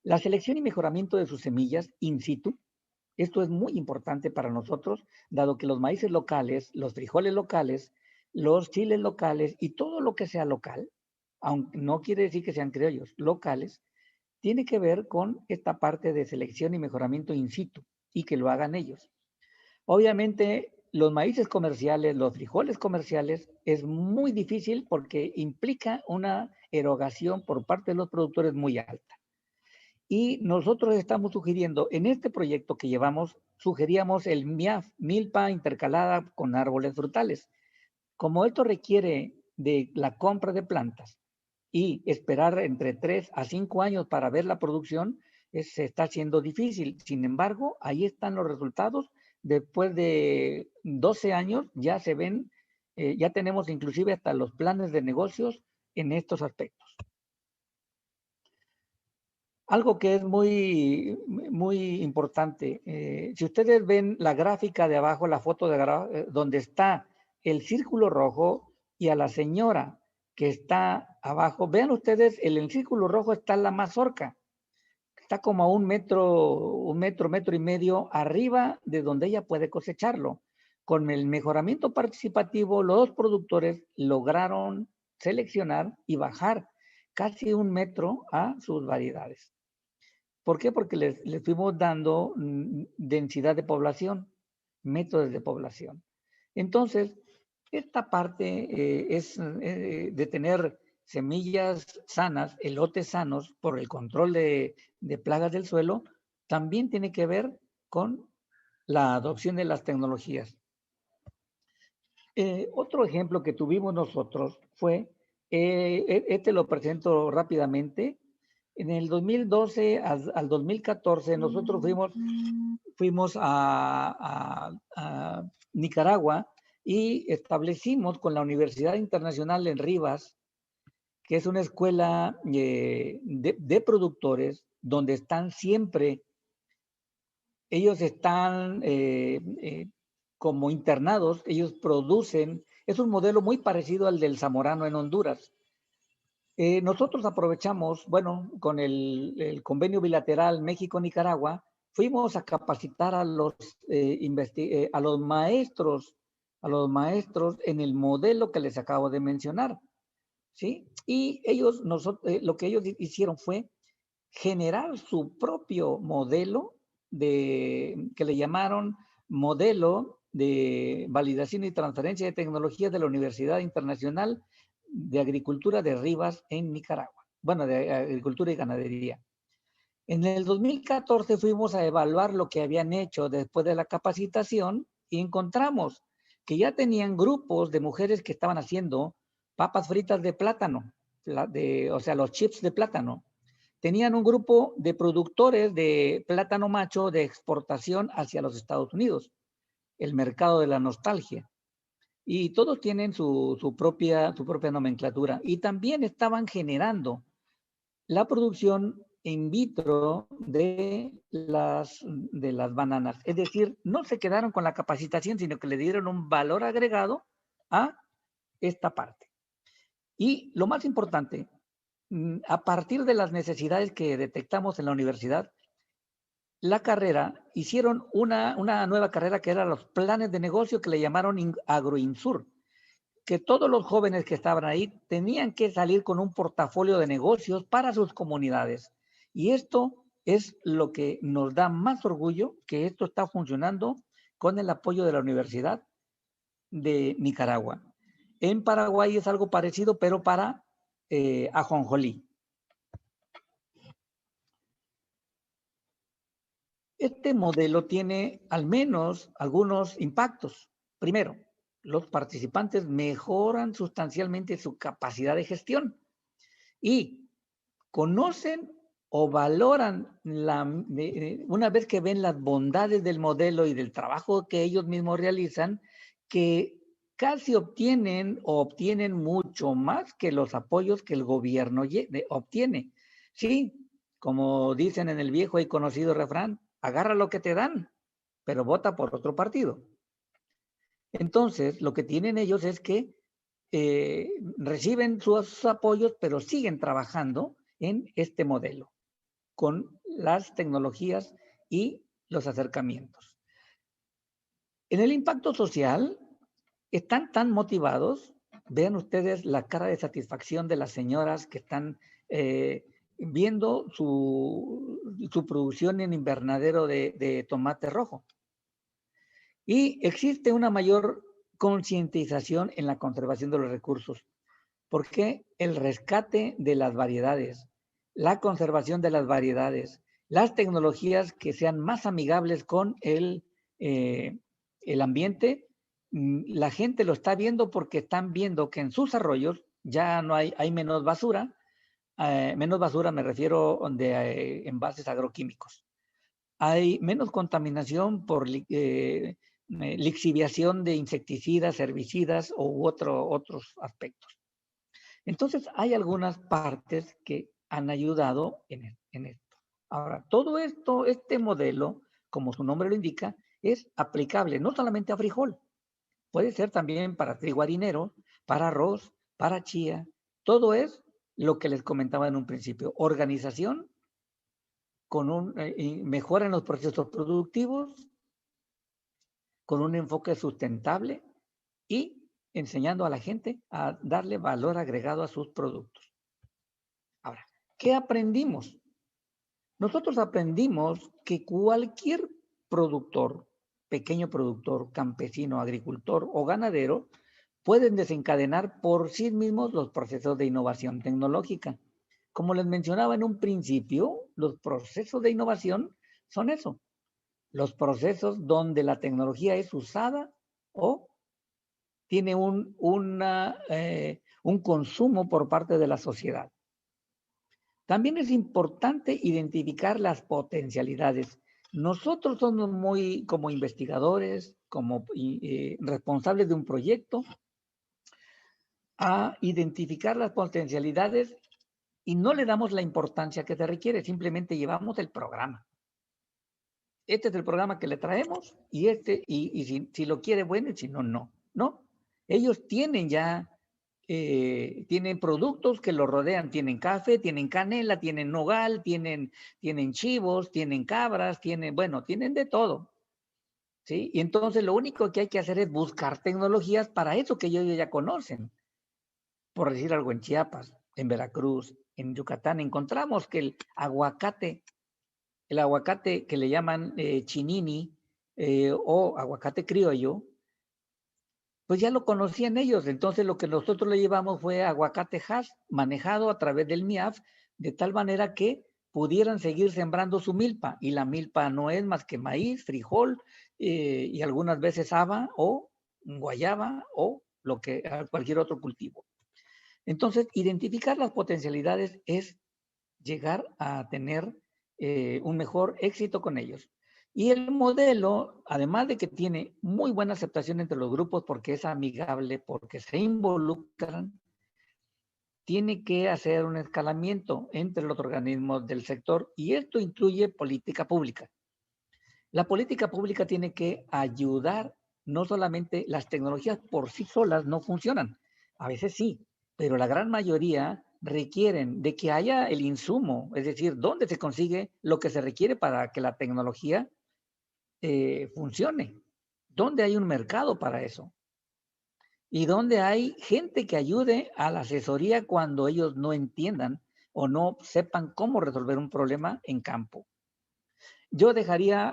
La selección y mejoramiento de sus semillas in situ, esto es muy importante para nosotros, dado que los maíces locales, los frijoles locales, los chiles locales y todo lo que sea local, aunque no quiere decir que sean criollos, locales, tiene que ver con esta parte de selección y mejoramiento in situ y que lo hagan ellos. Obviamente, los maíces comerciales, los frijoles comerciales, es muy difícil porque implica una erogación por parte de los productores muy alta. Y nosotros estamos sugiriendo, en este proyecto que llevamos, sugeríamos el MIAF, milpa intercalada con árboles frutales. Como esto requiere de la compra de plantas y esperar entre 3 a 5 años para ver la producción, se está haciendo difícil. Sin embargo, ahí están los resultados. Después de 12 años ya se ven, ya tenemos inclusive hasta los planes de negocios en estos aspectos. Algo que es muy importante, si ustedes ven la gráfica de abajo, la foto de donde está el círculo rojo y a la señora que está abajo, vean ustedes, el círculo rojo está la mazorca, está como a un metro, metro y medio arriba de donde ella puede cosecharlo. Con el mejoramiento participativo, los productores lograron seleccionar y bajar casi 1 metro a sus variedades. ¿Por qué? Porque les fuimos dando densidad de población, métodos de población. Entonces, esta parte es de tener semillas sanas, elotes sanos, por el control de plagas del suelo, también tiene que ver con la adopción de las tecnologías. Otro ejemplo que tuvimos nosotros fue, este lo presento rápidamente. En el 2012 al 2014 nosotros fuimos a Nicaragua y establecimos con la Universidad Internacional en Rivas, que es una escuela de productores donde están siempre, ellos están como internados, ellos producen, es un modelo muy parecido al del Zamorano en Honduras. Nosotros aprovechamos, bueno, con el convenio bilateral México-Nicaragua, fuimos a capacitar a los maestros en el modelo que les acabo de mencionar, ¿sí? Y ellos, lo que ellos hicieron fue generar su propio modelo que le llamaron modelo de validación y transferencia de tecnologías de la Universidad Internacional de Agricultura de Rivas en Nicaragua. Bueno, de Agricultura y Ganadería. En el 2014 fuimos a evaluar lo que habían hecho después de la capacitación y encontramos que ya tenían grupos de mujeres que estaban haciendo papas fritas de plátano, o sea, los chips de plátano. Tenían un grupo de productores de plátano macho de exportación hacia los Estados Unidos, el mercado de la nostalgia. Y todos tienen su propia nomenclatura. Y también estaban generando la producción in vitro de las bananas. Es decir, no se quedaron con la capacitación, sino que le dieron un valor agregado a esta parte. Y lo más importante, a partir de las necesidades que detectamos en la universidad, la carrera, hicieron una nueva carrera que era los planes de negocio que le llamaron Agroinsur, que todos los jóvenes que estaban ahí tenían que salir con un portafolio de negocios para sus comunidades. Y esto es lo que nos da más orgullo, que esto está funcionando con el apoyo de la Universidad de Nicaragua. En Paraguay es algo parecido, pero para ajonjolí. Este modelo tiene al menos algunos impactos. Primero, los participantes mejoran sustancialmente su capacidad de gestión y conocen o valoran, una vez que ven las bondades del modelo y del trabajo que ellos mismos realizan, que casi obtienen mucho más que los apoyos que el gobierno obtiene. Sí, como dicen en el viejo y conocido refrán, agarra lo que te dan, pero vota por otro partido. Entonces, lo que tienen ellos es que reciben sus apoyos, pero siguen trabajando en este modelo con las tecnologías y los acercamientos. En el impacto social, están tan motivados, vean ustedes la cara de satisfacción de las señoras que están viendo su producción en invernadero de tomate rojo. Y existe una mayor concientización en la conservación de los recursos, porque el rescate de las variedades, la conservación de las variedades, las tecnologías que sean más amigables con el ambiente, la gente lo está viendo porque están viendo que en sus arroyos ya no hay menos basura. Menos basura me refiero de envases agroquímicos. Hay menos contaminación por lixiviación de insecticidas, herbicidas u otros aspectos. Entonces, hay algunas partes que han ayudado en esto. Ahora, todo esto, este modelo, como su nombre lo indica, es aplicable no solamente a frijol, puede ser también para trigo harinero, para arroz, para chía. Todo es lo que les comentaba en un principio. Organización con mejora en los procesos productivos, con un enfoque sustentable y enseñando a la gente a darle valor agregado a sus productos. Ahora, ¿qué aprendimos? Nosotros aprendimos que cualquier productor, pequeño productor, campesino, agricultor o ganadero, pueden desencadenar por sí mismos los procesos de innovación tecnológica. Como les mencionaba en un principio, los procesos de innovación son eso, los procesos donde la tecnología es usada o tiene un consumo por parte de la sociedad. También es importante identificar las potencialidades. Nosotros somos muy, como investigadores, como responsables de un proyecto, a identificar las potencialidades y no le damos la importancia que se requiere, simplemente llevamos el programa. Este es el programa que le traemos y si lo quiere, bueno, y si no, no. No, ellos tienen ya, tienen productos que los rodean, tienen café, tienen canela, tienen nogal, tienen chivos, tienen cabras, tienen de todo. ¿Sí? Y entonces lo único que hay que hacer es buscar tecnologías para eso que ellos ya conocen. Por decir algo, en Chiapas, en Veracruz, en Yucatán, encontramos que el aguacate que le llaman chinini o aguacate criollo, pues ya lo conocían ellos. Entonces lo que nosotros le llevamos fue aguacate hass manejado a través del MIAF, de tal manera que pudieran seguir sembrando su milpa. Y la milpa no es más que maíz, frijol y algunas veces haba o guayaba o cualquier otro cultivo. Entonces, identificar las potencialidades es llegar a tener un mejor éxito con ellos. Y el modelo, además de que tiene muy buena aceptación entre los grupos porque es amigable, porque se involucran, tiene que hacer un escalamiento entre los organismos del sector y esto incluye política pública. La política pública tiene que ayudar, no solamente las tecnologías por sí solas no funcionan, a veces sí, pero la gran mayoría requieren de que haya el insumo, es decir, dónde se consigue lo que se requiere para que la tecnología funcione, dónde hay un mercado para eso y dónde hay gente que ayude a la asesoría cuando ellos no entiendan o no sepan cómo resolver un problema en campo. Yo dejaría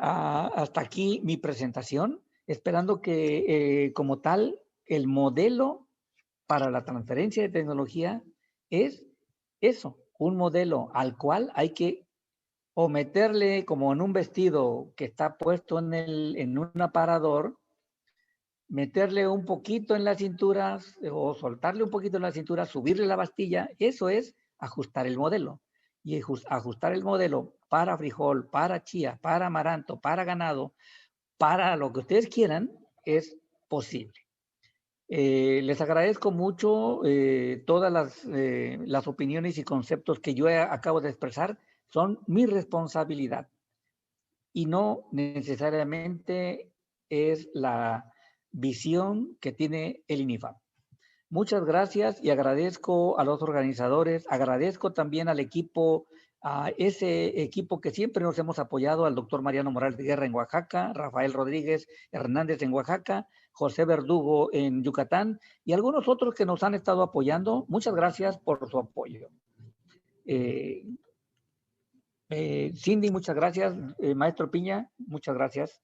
hasta aquí mi presentación, esperando que como tal el modelo para la transferencia de tecnología es eso, un modelo al cual hay que o meterle como en un vestido que está puesto en un aparador, meterle un poquito en la cintura o soltarle un poquito en la cintura, subirle la bastilla, eso es ajustar el modelo. Y ajustar el modelo para frijol, para chía, para amaranto, para ganado, para lo que ustedes quieran, es posible. Les agradezco mucho todas las opiniones y conceptos que yo acabo de expresar, son mi responsabilidad y no necesariamente es la visión que tiene el INIFAP. Muchas gracias y agradezco a los organizadores, agradezco también al equipo, a ese equipo que siempre nos hemos apoyado, al doctor Mariano Morales de Guerra en Oaxaca, Rafael Rodríguez Hernández en Oaxaca, José Verdugo en Yucatán y algunos otros que nos han estado apoyando. Muchas gracias por su apoyo. Cindy, muchas gracias. Maestro Piña, muchas gracias.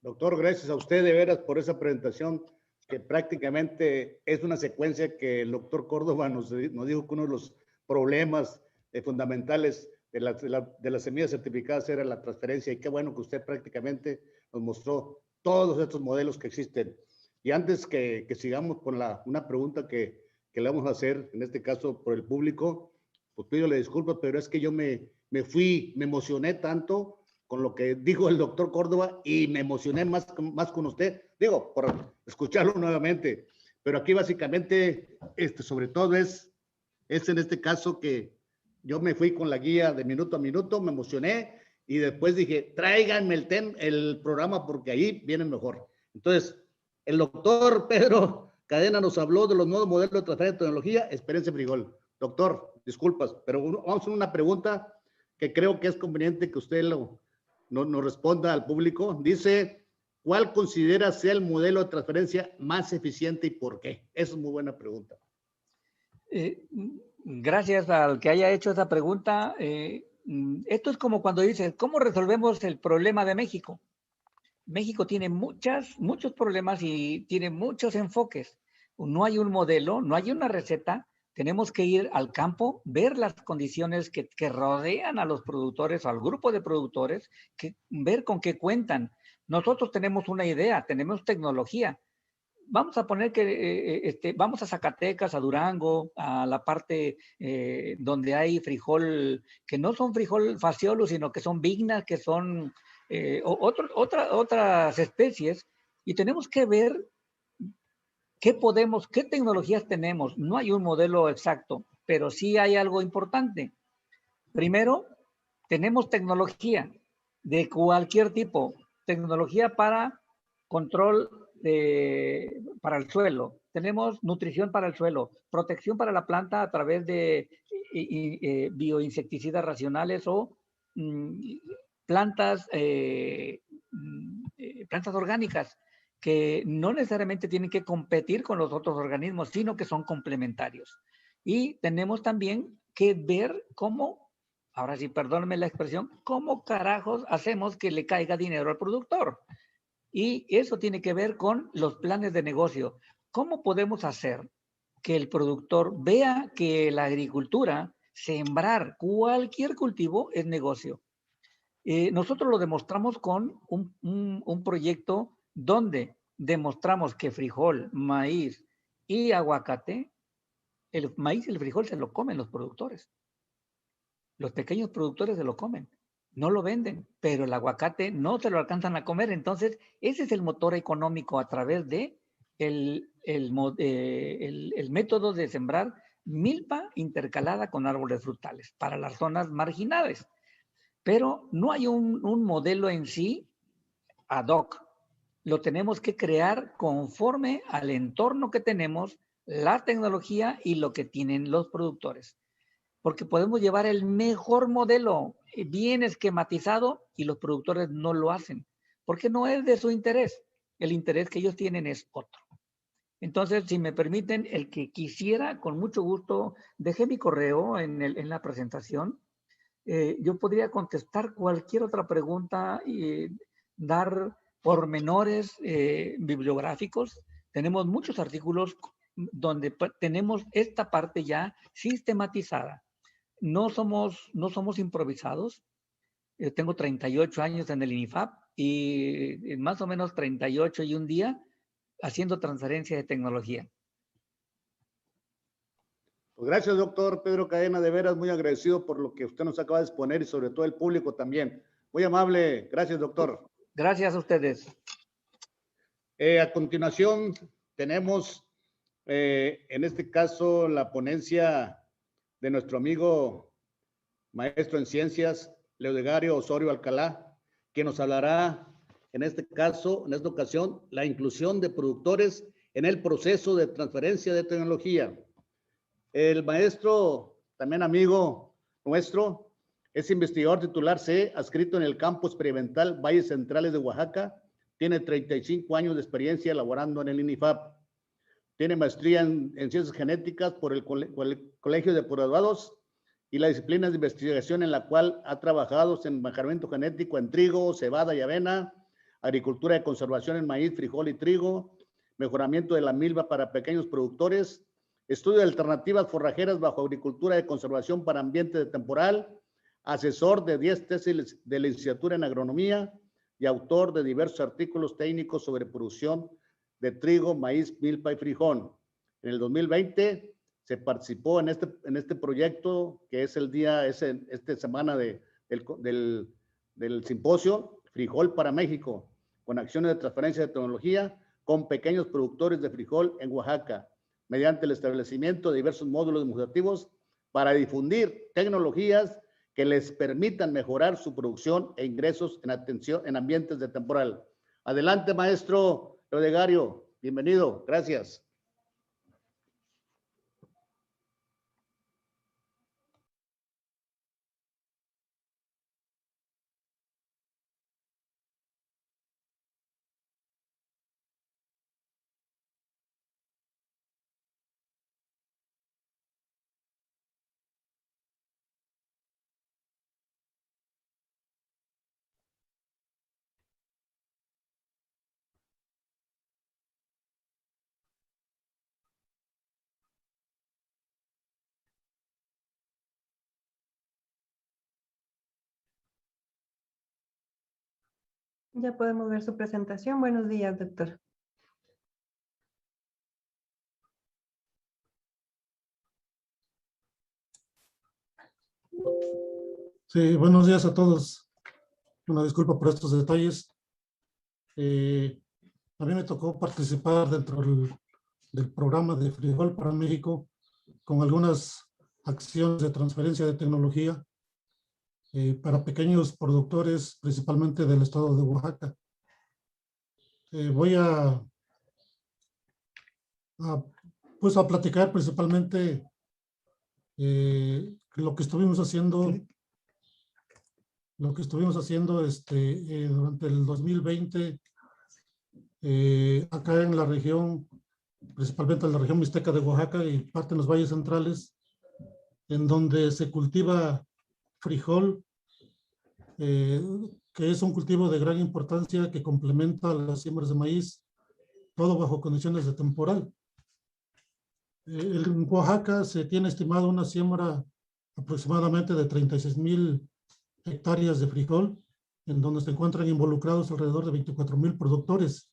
Doctor, gracias a usted de veras por esa presentación, que prácticamente es una secuencia que el doctor Córdoba nos dijo que uno de los problemas fundamentales de las semillas certificadas era la transferencia, y qué bueno que usted prácticamente nos mostró todos estos modelos que existen. Y antes que sigamos con una pregunta que le vamos a hacer, en este caso por el público, pues pido disculpas, pero es que yo me emocioné tanto con lo que dijo el doctor Córdoba y me emocioné más con usted, digo, por escucharlo nuevamente. Pero aquí básicamente, sobre todo es en este caso que yo me fui con la guía de minuto a minuto, me emocioné y después dije, tráiganme el programa porque ahí vienen mejor. Entonces, el doctor Pedro Cadena nos habló de los nuevos modelos de transferencia de tecnología, experiencia Frijol. Doctor, disculpas, pero vamos a hacer una pregunta que creo que es conveniente que usted nos responda al público. Dice, ¿cuál considera sea el modelo de transferencia más eficiente y por qué? Esa es muy buena pregunta. Gracias al que haya hecho esa pregunta. Esto es como cuando dices, ¿cómo resolvemos el problema de México? México tiene muchos problemas y tiene muchos enfoques. No hay un modelo, no hay una receta. Tenemos que ir al campo, ver las condiciones que rodean a los productores, al grupo de productores, ver con qué cuentan. Nosotros tenemos una idea, tenemos tecnología. Vamos a poner que vamos a Zacatecas, a Durango, a la parte donde hay frijol, que no son frijol faciolo, sino que son vignas, que son otras especies, y tenemos que ver qué tecnologías tenemos. No hay un modelo exacto, pero sí hay algo importante. Primero, tenemos tecnología de cualquier tipo, tecnología para control para el suelo, tenemos nutrición para el suelo, protección para la planta a través de bioinsecticidas racionales o plantas orgánicas que no necesariamente tienen que competir con los otros organismos, sino que son complementarios. Y tenemos también que ver cómo, ahora sí, perdónenme la expresión, cómo carajos hacemos que le caiga dinero al productor. Y eso tiene que ver con los planes de negocio. ¿Cómo podemos hacer que el productor vea que la agricultura, sembrar cualquier cultivo es negocio? Nosotros lo demostramos con un proyecto donde demostramos que frijol, maíz y aguacate, el maíz y el frijol se lo comen los productores. Los pequeños productores se lo comen. No lo venden, pero el aguacate no se lo alcanzan a comer. Entonces, ese es el motor económico a través de el método de sembrar milpa intercalada con árboles frutales para las zonas marginales. Pero no hay un modelo en sí ad hoc. Lo tenemos que crear conforme al entorno que tenemos, la tecnología y lo que tienen los productores. Porque podemos llevar el mejor modelo bien esquematizado y los productores no lo hacen, porque no es de su interés. El interés que ellos tienen es otro. Entonces, si me permiten, el que quisiera, con mucho gusto, dejé mi correo en la presentación. Yo podría contestar cualquier otra pregunta y dar pormenores bibliográficos. Tenemos muchos artículos donde tenemos esta parte ya sistematizada. No somos improvisados. Tengo 38 años en el INIFAP y más o menos 38 y un día haciendo transferencia de tecnología. Pues gracias, doctor Pedro Cadena, de veras muy agradecido por lo que usted nos acaba de exponer y sobre todo el público también. Muy amable. Gracias, doctor. Gracias a ustedes. A continuación tenemos en este caso la ponencia de nuestro amigo maestro en ciencias, Leodegario Osorio Alcalá, que nos hablará en este caso, en esta ocasión, la inclusión de productores en el proceso de transferencia de tecnología. El maestro, también amigo nuestro, es investigador titular C, adscrito en el campo experimental Valles Centrales de Oaxaca. Tiene 35 años de experiencia laborando en el INIFAP. Tiene maestría en ciencias genéticas por el Colegio de Posgraduados y la disciplina de investigación en la cual ha trabajado en mejoramiento genético en trigo, cebada y avena, agricultura de conservación en maíz, frijol y trigo, mejoramiento de la milpa para pequeños productores, estudio de alternativas forrajeras bajo agricultura de conservación para ambiente de temporal, asesor de 10 tesis de licenciatura en agronomía y autor de diversos artículos técnicos sobre producción de trigo, maíz, milpa y frijol. En el 2020 se participó en este proyecto que es esta semana del simposio Frijol para México, con acciones de transferencia de tecnología con pequeños productores de frijol en Oaxaca, mediante el establecimiento de diversos módulos demostrativos para difundir tecnologías que les permitan mejorar su producción e ingresos en ambientes de temporal. Adelante, maestro Leodegario. Bienvenido. Gracias. Ya podemos ver su presentación. Buenos días, doctor. Sí, buenos días a todos. Una disculpa por estos detalles. A mí me tocó participar dentro del programa de Frijol para México con algunas acciones de transferencia de tecnología para pequeños productores, principalmente del estado de Oaxaca. Voy a platicar principalmente lo que estuvimos haciendo durante el 2020 acá en la región, principalmente en la región mixteca de Oaxaca y parte de los valles centrales, en donde se cultiva frijol, que es un cultivo de gran importancia que complementa las siembras de maíz, todo bajo condiciones de temporal. En Oaxaca se tiene estimado una siembra aproximadamente de 36,000 hectáreas de frijol, en donde se encuentran involucrados alrededor de 24,000 productores.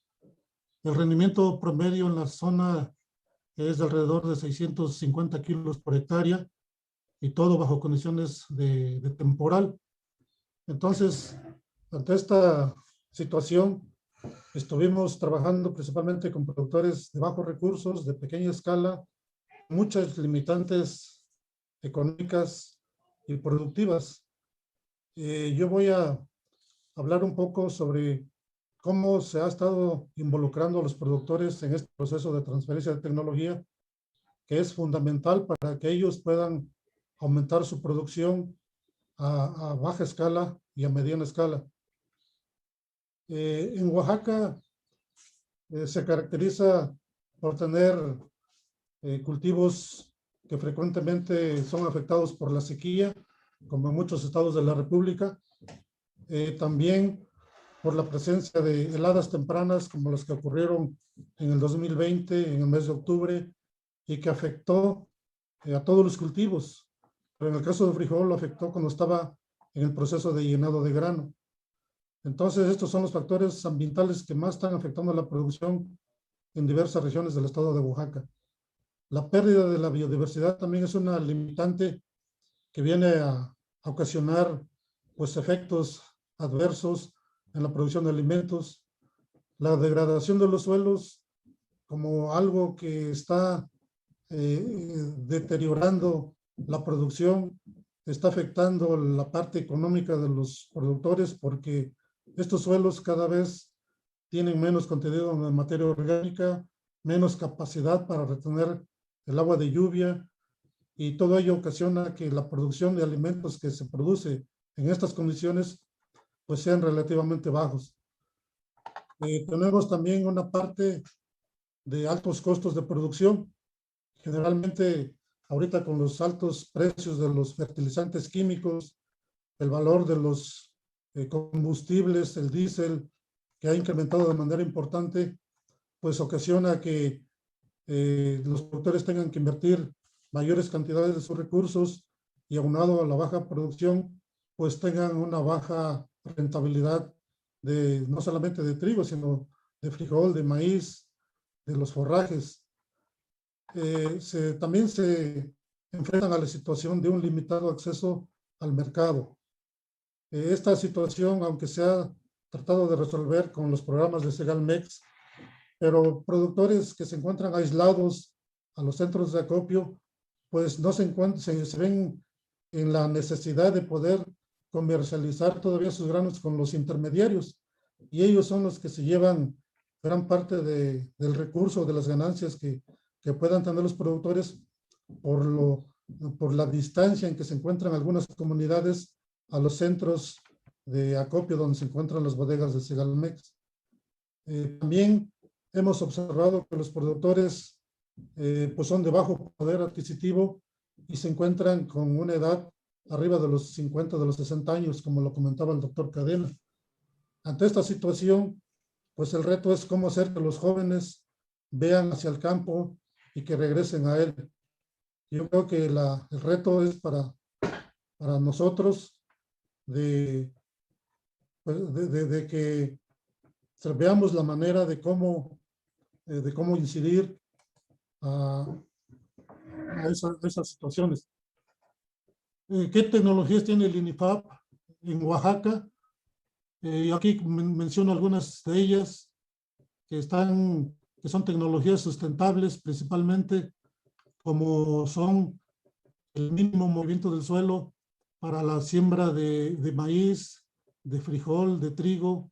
El rendimiento promedio en la zona es de alrededor de 650 kilos por hectárea y todo bajo condiciones de temporal. Entonces, ante esta situación, estuvimos trabajando principalmente con productores de bajos recursos, de pequeña escala, muchas limitantes económicas y productivas. Yo voy a hablar un poco sobre cómo se ha estado involucrando a los productores en este proceso de transferencia de tecnología, que es fundamental para que ellos puedan aumentar su producción a baja escala y a mediana escala. En Oaxaca se caracteriza por tener cultivos que frecuentemente son afectados por la sequía, como en muchos estados de la República. También por la presencia de heladas tempranas como las que ocurrieron en el 2020, en el mes de octubre, y que afectó a todos los cultivos. Pero en el caso de frijol lo afectó cuando estaba en el proceso de llenado de grano. Entonces, estos son los factores ambientales que más están afectando a la producción en diversas regiones del estado de Oaxaca. La pérdida de la biodiversidad también es una limitante que viene a ocasionar pues, efectos adversos en la producción de alimentos. La degradación de los suelos como algo que está deteriorando la producción, está afectando la parte económica de los productores porque estos suelos cada vez tienen menos contenido de materia orgánica, menos capacidad para retener el agua de lluvia, y todo ello ocasiona que la producción de alimentos que se produce en estas condiciones pues sean relativamente bajos. Tenemos también una parte de altos costos de producción. Generalmente ahorita con los altos precios de los fertilizantes químicos, el valor de los combustibles, el diésel, que ha incrementado de manera importante, pues ocasiona que los productores tengan que invertir mayores cantidades de sus recursos y aunado a la baja producción, pues tengan una baja rentabilidad no solamente de trigo, sino de frijol, de maíz, de los forrajes. También se enfrentan a la situación de un limitado acceso al mercado. Esta situación, aunque se ha tratado de resolver con los programas de Segalmex, pero productores que se encuentran aislados a los centros de acopio, pues no se ven en la necesidad de poder comercializar todavía sus granos con los intermediarios, y ellos son los que se llevan gran parte del recurso, de las ganancias que puedan tener los productores por la distancia en que se encuentran algunas comunidades a los centros de acopio donde se encuentran las bodegas de Segalmex. También hemos observado que los productores pues son de bajo poder adquisitivo y se encuentran con una edad arriba de los 50, de los 60 años, como lo comentaba el doctor Cadena. Ante esta situación, pues el reto es cómo hacer que los jóvenes vean hacia el campo y que regresen a él. Yo creo que el reto es para nosotros de que veamos la manera de cómo incidir a esas situaciones. ¿Qué tecnologías tiene el INIFAP en Oaxaca? Aquí menciono algunas de ellas que son tecnologías sustentables, principalmente, como son el mínimo movimiento del suelo para la siembra de maíz, de frijol, de trigo,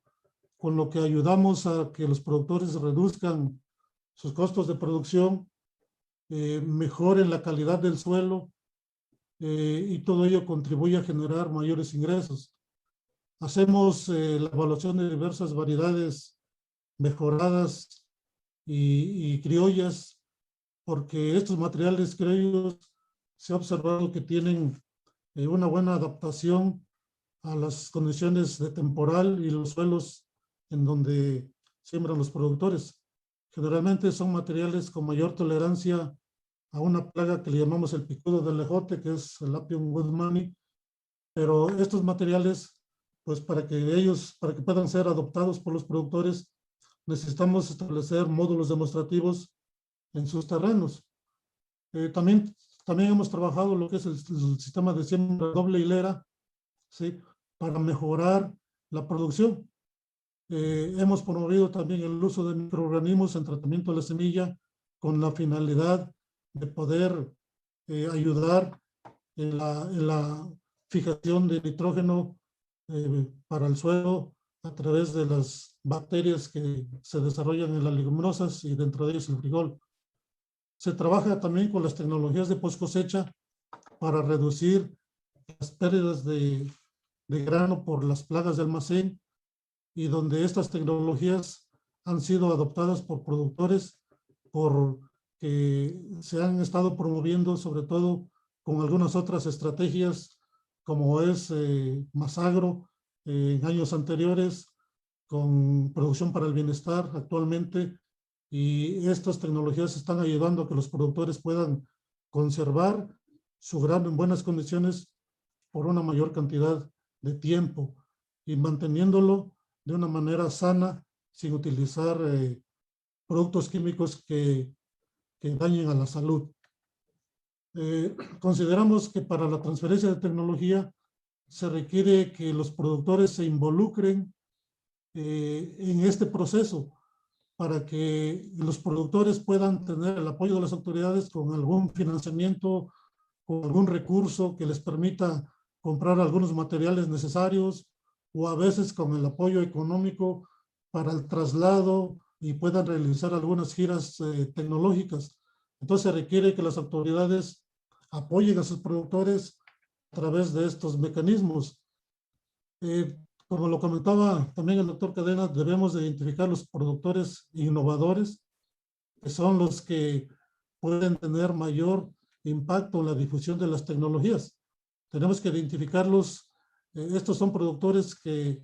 con lo que ayudamos a que los productores reduzcan sus costos de producción, mejoren la calidad del suelo, y todo ello contribuye a generar mayores ingresos. Hacemos la evaluación de diversas variedades mejoradas y criollas, porque estos materiales criollos se ha observado que tienen una buena adaptación a las condiciones de temporal y los suelos en donde siembran los productores. Generalmente son materiales con mayor tolerancia a una plaga que le llamamos el picudo del ejote, que es el Apium woodmani, pero estos materiales, pues para que puedan ser adoptados por los productores, necesitamos establecer módulos demostrativos en sus terrenos. También hemos trabajado lo que es el sistema de siembra doble hilera, ¿sí?, para mejorar la producción. Hemos promovido también el uso de microorganismos en tratamiento de la semilla con la finalidad de poder ayudar en la fijación de nitrógeno para el suelo a través de las bacterias que se desarrollan en las leguminosas y dentro de ellas el frijol. Se trabaja también con las tecnologías de post cosecha para reducir las pérdidas de grano por las plagas de almacén, y donde estas tecnologías han sido adoptadas por productores porque se han estado promoviendo, sobre todo con algunas otras estrategias como es Masagro en años anteriores, con Producción para el Bienestar actualmente, y estas tecnologías están ayudando a que los productores puedan conservar su grano en buenas condiciones por una mayor cantidad de tiempo y manteniéndolo de una manera sana sin utilizar productos químicos que dañen a la salud. Consideramos que para la transferencia de tecnología se requiere que los productores se involucren en este proceso para que los productores puedan tener el apoyo de las autoridades con algún financiamiento, con algún recurso que les permita comprar algunos materiales necesarios, o a veces con el apoyo económico para el traslado y puedan realizar algunas giras tecnológicas. Entonces se requiere que las autoridades apoyen a sus productores a través de estos mecanismos. Como lo comentaba también el doctor Cadena, debemos de identificar los productores innovadores, que son los que pueden tener mayor impacto en la difusión de las tecnologías. Tenemos que identificarlos. Estos son productores que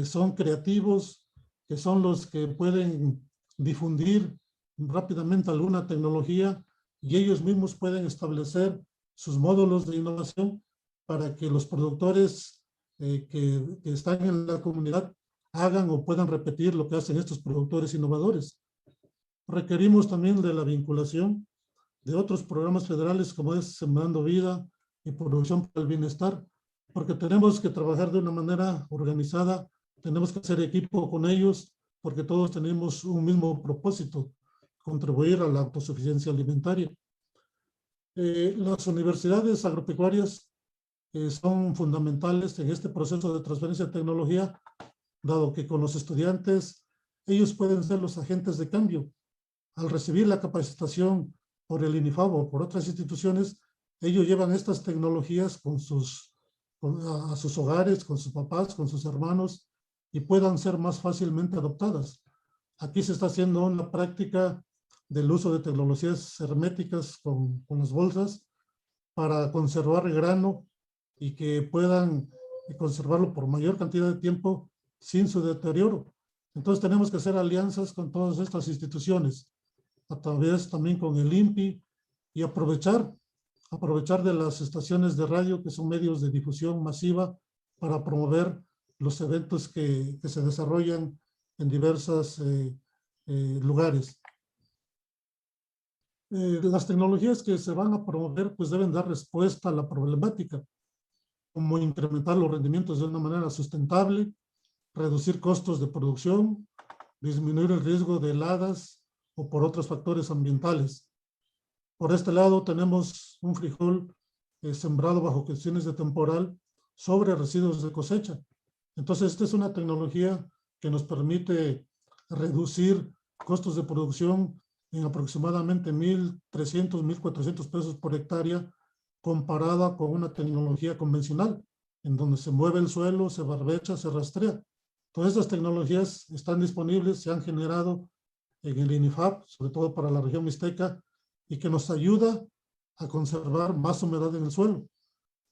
son creativos, que son los que pueden difundir rápidamente alguna tecnología y ellos mismos pueden establecer sus módulos de innovación para que los productores que están en la comunidad hagan o puedan repetir lo que hacen estos productores innovadores. Requerimos también de la vinculación de otros programas federales como es Sembrando Vida y Producción para el Bienestar, porque tenemos que trabajar de una manera organizada, tenemos que hacer equipo con ellos, porque todos tenemos un mismo propósito, contribuir a la autosuficiencia alimentaria. Las universidades agropecuarias son fundamentales en este proceso de transferencia de tecnología, dado que con los estudiantes ellos pueden ser los agentes de cambio. Al recibir la capacitación por el INIFAB o por otras instituciones, ellos llevan estas tecnologías a sus hogares, con sus papás, con sus hermanos, y puedan ser más fácilmente adoptadas. Aquí se está haciendo una práctica del uso de tecnologías herméticas con las bolsas para conservar el grano y que puedan conservarlo por mayor cantidad de tiempo sin su deterioro. Entonces tenemos que hacer alianzas con todas estas instituciones, a través también con el INPI, y aprovechar de las estaciones de radio que son medios de difusión masiva para promover los eventos que se desarrollan en diversos lugares. Las tecnologías que se van a promover pues deben dar respuesta a la problemática, como incrementar los rendimientos de una manera sustentable, reducir costos de producción, disminuir el riesgo de heladas o por otros factores ambientales. Por este lado tenemos un frijol sembrado bajo condiciones de temporal sobre residuos de cosecha. Entonces esta es una tecnología que nos permite reducir costos de producción en aproximadamente 1,300, 1,400 pesos por hectárea, comparada con una tecnología convencional, en donde se mueve el suelo, se barbecha, se rastrea. Todas estas tecnologías están disponibles, se han generado en el INIFAB, sobre todo para la región mixteca, y que nos ayuda a conservar más humedad en el suelo.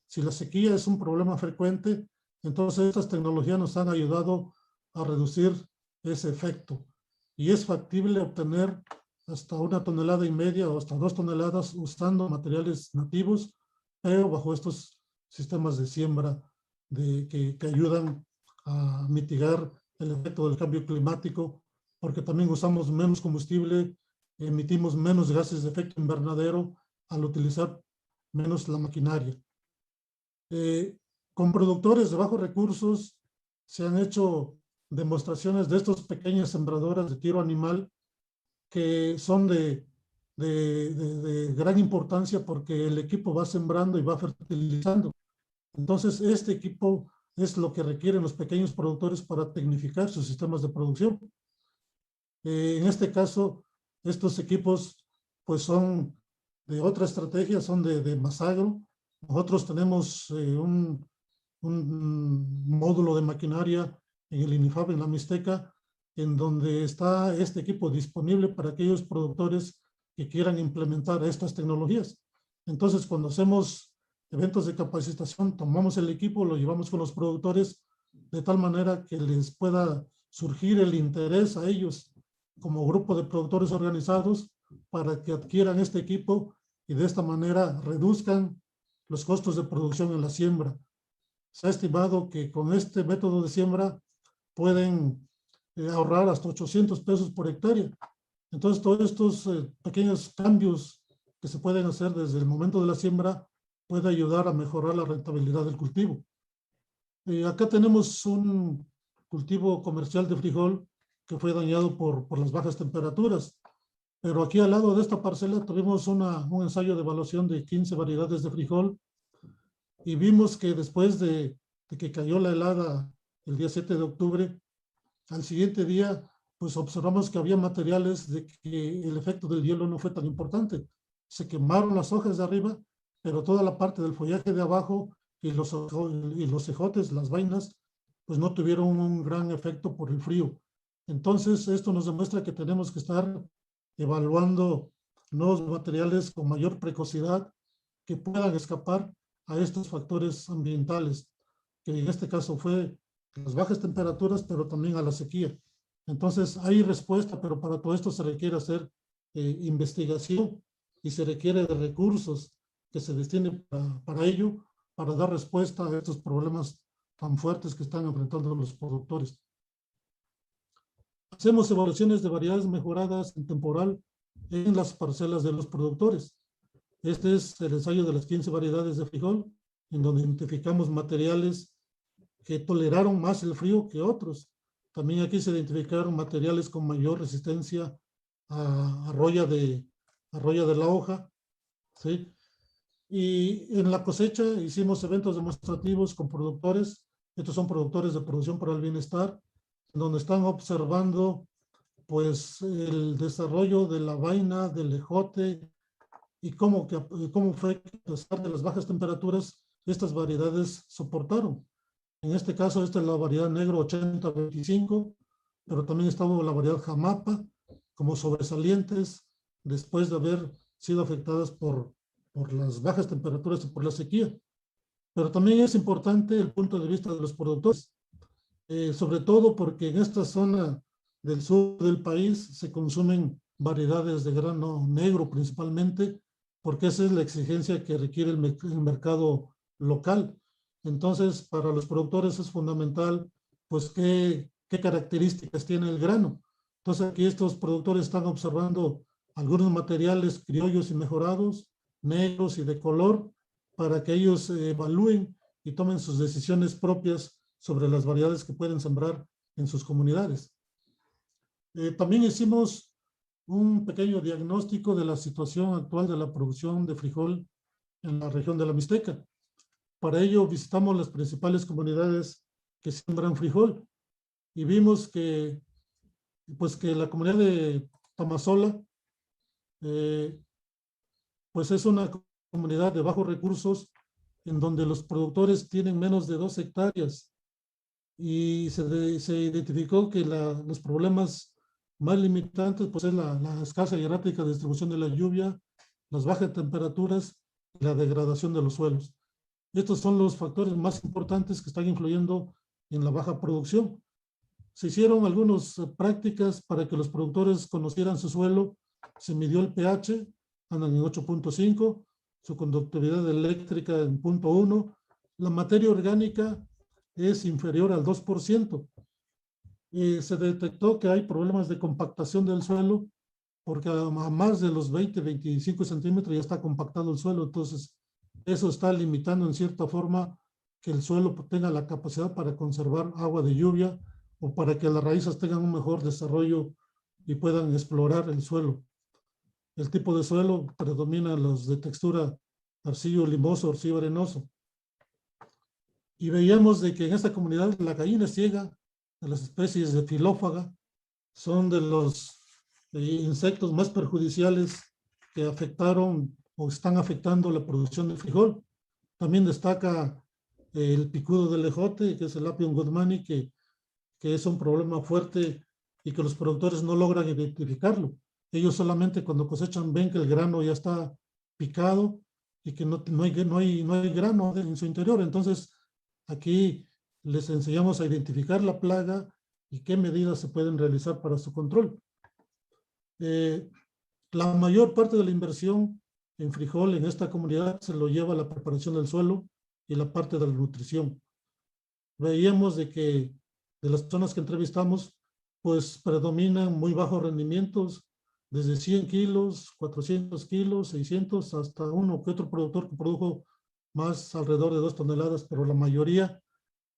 Si la sequía es un problema frecuente, entonces estas tecnologías nos han ayudado a reducir ese efecto. Y es factible obtener hasta 1,5 toneladas o hasta 2 toneladas usando materiales nativos, pero bajo estos sistemas de siembra que ayudan a mitigar el efecto del cambio climático, porque también usamos menos combustible, emitimos menos gases de efecto invernadero al utilizar menos la maquinaria. Con productores de bajos recursos se han hecho demostraciones de estas pequeñas sembradoras de tiro animal que son de gran importancia porque el equipo va sembrando y va fertilizando. Entonces, este equipo es lo que requieren los pequeños productores para tecnificar sus sistemas de producción. En este caso, estos equipos pues son de otra estrategia, son de Masagro. Nosotros tenemos un módulo de maquinaria en el INIFAB, en la Mixteca, en donde está este equipo disponible para aquellos productores que quieran implementar estas tecnologías. Entonces, cuando hacemos eventos de capacitación, tomamos el equipo, lo llevamos con los productores de tal manera que les pueda surgir el interés a ellos como grupo de productores organizados para que adquieran este equipo y de esta manera reduzcan los costos de producción en la siembra. Se ha estimado que con este método de siembra pueden ahorrar hasta 800 pesos por hectárea. Entonces, todos estos pequeños cambios que se pueden hacer desde el momento de la siembra puede ayudar a mejorar la rentabilidad del cultivo. Acá tenemos un cultivo comercial de frijol que fue dañado por las bajas temperaturas. Pero aquí al lado de esta parcela tuvimos un ensayo de evaluación de 15 variedades de frijol y vimos que después de que cayó la helada el día 7 de octubre, al siguiente día pues observamos que había materiales de que el efecto del hielo no fue tan importante. Se quemaron las hojas de arriba, pero toda la parte del follaje de abajo y los ejotes, las vainas, pues no tuvieron un gran efecto por el frío. Entonces, esto nos demuestra que tenemos que estar evaluando nuevos materiales con mayor precocidad que puedan escapar a estos factores ambientales, que en este caso fue las bajas temperaturas, pero también a la sequía. Entonces hay respuesta, pero para todo esto se requiere hacer investigación y se requiere de recursos que se destinen para ello, para dar respuesta a estos problemas tan fuertes que están enfrentando los productores. Hacemos evaluaciones de variedades mejoradas en temporal en las parcelas de los productores. Este es el ensayo de las 15 variedades de frijol, en donde identificamos materiales que toleraron más el frío que otros. También aquí se identificaron materiales con mayor resistencia a roya de la hoja, ¿sí? Y en la cosecha hicimos eventos demostrativos con productores. Estos son productores de producción para el bienestar, donde están observando pues el desarrollo de la vaina, del ejote, y cómo fue que a pesar de las bajas temperaturas, estas variedades soportaron. En este caso, esta es la variedad negro 80-25, pero también estaba la variedad jamapa como sobresalientes después de haber sido afectadas por las bajas temperaturas y por la sequía. Pero también es importante el punto de vista de los productores, sobre todo porque en esta zona del sur del país se consumen variedades de grano negro principalmente, porque esa es la exigencia que requiere el mercado local. Entonces, para los productores es fundamental, pues, qué características tiene el grano. Entonces, aquí estos productores están observando algunos materiales criollos y mejorados, negros y de color, para que ellos evalúen y tomen sus decisiones propias sobre las variedades que pueden sembrar en sus comunidades. También hicimos un pequeño diagnóstico de la situación actual de la producción de frijol en la región de la Mixteca. Para ello visitamos las principales comunidades que siembran frijol y vimos que la comunidad de Tamazola pues es una comunidad de bajos recursos en donde los productores tienen menos de 2 hectáreas y se identificó que los problemas más limitantes pues es la escasa y errática distribución de la lluvia, las bajas temperaturas y la degradación de los suelos. Estos son los factores más importantes que están influyendo en la baja producción. Se hicieron algunas prácticas para que los productores conocieran su suelo. Se midió el pH, andan en 8.5, su conductividad eléctrica en 0.1, la materia orgánica es inferior al 2%. Se detectó que hay problemas de compactación del suelo, porque a más de los 20-25 centímetros ya está compactado el suelo, entonces eso está limitando en cierta forma que el suelo tenga la capacidad para conservar agua de lluvia o para que las raíces tengan un mejor desarrollo y puedan explorar el suelo. El tipo de suelo predomina los de textura arcillo limoso, arcillo arenoso. Y veíamos de que en esta comunidad la gallina ciega, de las especies de filófaga, son de los insectos más perjudiciales que afectaron o están afectando la producción de frijol. También destaca el picudo del ejote, que es el Apium goodmani, que es un problema fuerte y que los productores no logran identificarlo. Ellos solamente cuando cosechan ven que el grano ya está picado y que no hay grano en su interior. Entonces, aquí les enseñamos a identificar la plaga y qué medidas se pueden realizar para su control. La mayor parte de la inversión en frijol en esta comunidad se lo lleva a la preparación del suelo y la parte de la nutrición. Veíamos de que de las zonas que entrevistamos, pues predominan muy bajos rendimientos, desde 100 kilos, 400 kilos, 600, hasta uno que otro productor que produjo más alrededor de 2 toneladas, pero la mayoría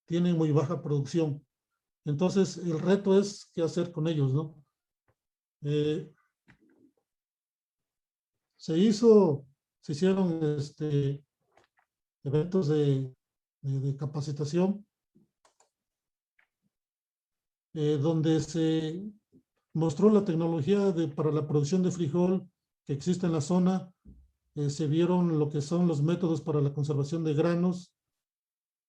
tienen muy baja producción. Entonces, el reto es qué hacer con ellos, ¿no? Se hicieron eventos de capacitación donde se mostró la tecnología para la producción de frijol que existe en la zona. Se vieron lo que son los métodos para la conservación de granos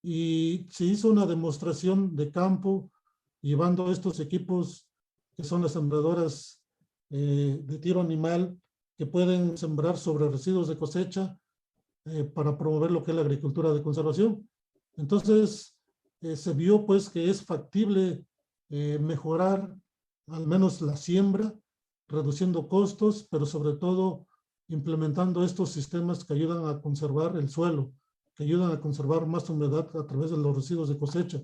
y se hizo una demostración de campo llevando estos equipos que son las sembradoras de tiro animal que pueden sembrar sobre residuos de cosecha para promover lo que es la agricultura de conservación. Entonces, se vio pues que es factible mejorar al menos la siembra, reduciendo costos, pero sobre todo implementando estos sistemas que ayudan a conservar el suelo, que ayudan a conservar más humedad a través de los residuos de cosecha.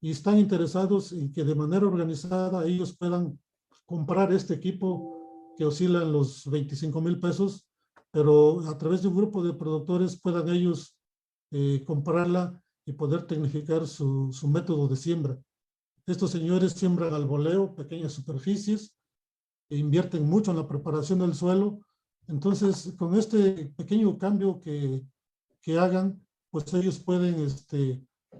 Y están interesados en que de manera organizada ellos puedan comprar este equipo que oscila en los 25,000 pesos, pero a través de un grupo de productores puedan ellos comprarla y poder tecnificar su método de siembra. Estos señores siembran al voleo, pequeñas superficies, e invierten mucho en la preparación del suelo. Entonces, con este pequeño cambio que hagan, pues ellos pueden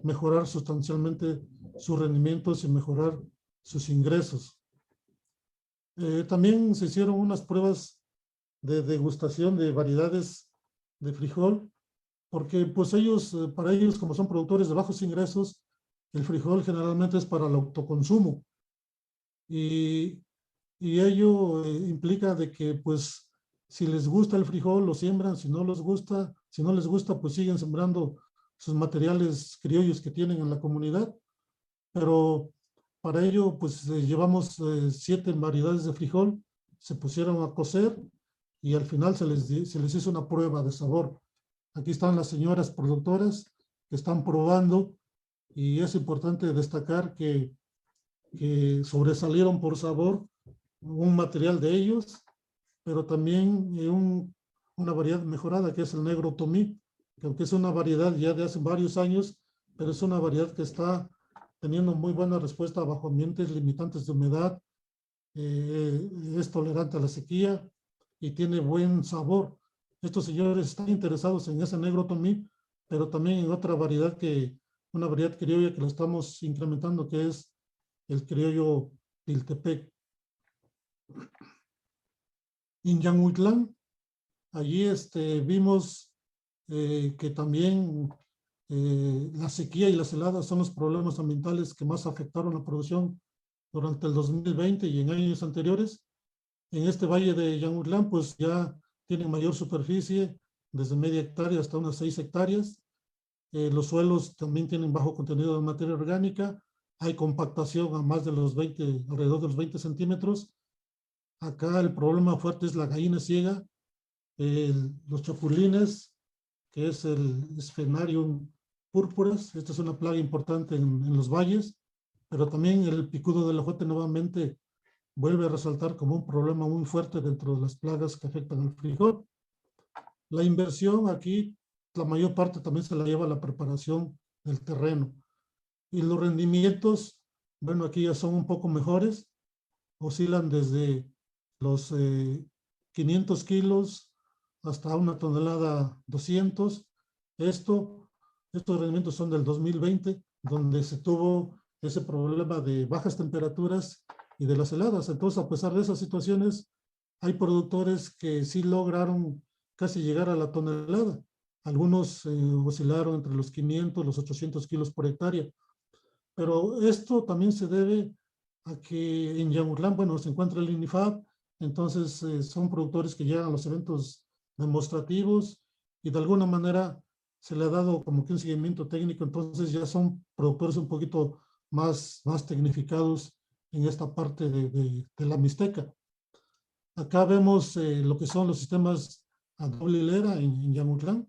mejorar sustancialmente sus rendimientos y mejorar sus ingresos. También se hicieron unas pruebas de degustación de variedades de frijol, porque pues ellos, para ellos, como son productores de bajos ingresos, el frijol generalmente es para el autoconsumo. Y ello implica de que pues si les gusta el frijol lo siembran, si no les gusta, pues siguen sembrando sus materiales criollos que tienen en la comunidad. Pero para ello pues llevamos 7 variedades de frijol, se pusieron a cocer y al final se les hizo una prueba de sabor. Aquí están las señoras productoras que están probando y es importante destacar que sobresalieron por sabor un material de ellos, pero también una variedad mejorada que es el negro tomí, que aunque es una variedad ya de hace varios años, pero es una variedad que está teniendo muy buena respuesta bajo ambientes limitantes de humedad, es tolerante a la sequía y tiene buen sabor. Estos señores están interesados en ese negro tomí, pero también en otra variedad una variedad criolla que la estamos incrementando, que es el criollo Piltepec. En Yanhuitlán, allí vimos que también la sequía y las heladas son los problemas ambientales que más afectaron la producción durante el 2020 y en años anteriores. En este valle de Yanhuitlán, pues ya tienen mayor superficie, desde media hectárea hasta unas 6 hectáreas. Los suelos también tienen bajo contenido de materia orgánica. Hay compactación a más de los alrededor de los 20 centímetros. Acá el problema fuerte es la gallina ciega, los chapulines, que es el Sphenarium púrpuras. Esta es una plaga importante en los valles, pero también el picudo del ojote nuevamente vuelve a resaltar como un problema muy fuerte dentro de las plagas que afectan al frijol. La inversión aquí, la mayor parte también se la lleva a la preparación del terreno. Y los rendimientos, bueno, aquí ya son un poco mejores, oscilan desde los 500 kilos hasta una tonelada 200. Estos rendimientos son del 2020, donde se tuvo ese problema de bajas temperaturas y de las heladas. Entonces, a pesar de esas situaciones, hay productores que sí lograron casi llegar a la tonelada. Algunos oscilaron entre los 500 y los 800 kilos por hectárea. Pero esto también se debe a que en Yanhuitlán, bueno, se encuentra el INIFAP, entonces son productores que llegan a los eventos demostrativos y de alguna manera se le ha dado como que un seguimiento técnico, entonces ya son productores un poquito más tecnificados en esta parte de la Mixteca. Acá vemos lo que son los sistemas a doble hilera en Yanhuitlán,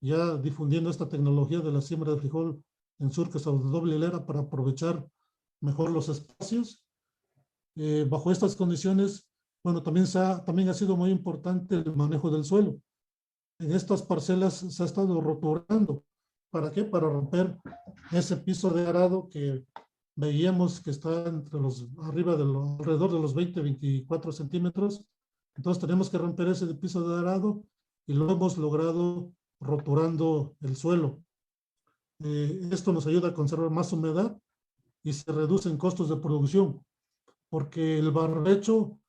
ya difundiendo esta tecnología de la siembra de frijol en surcos a doble hilera para aprovechar mejor los espacios. Bajo estas condiciones, bueno, también ha sido muy importante el manejo del suelo. En estas parcelas se ha estado roturando. ¿Para qué? Para romper ese piso de arado que veíamos que está alrededor de los 20-24 centímetros. Entonces tenemos que romper ese piso de arado y lo hemos logrado roturando el suelo. Esto nos ayuda a conservar más humedad y se reducen costos de producción, porque el barbecho,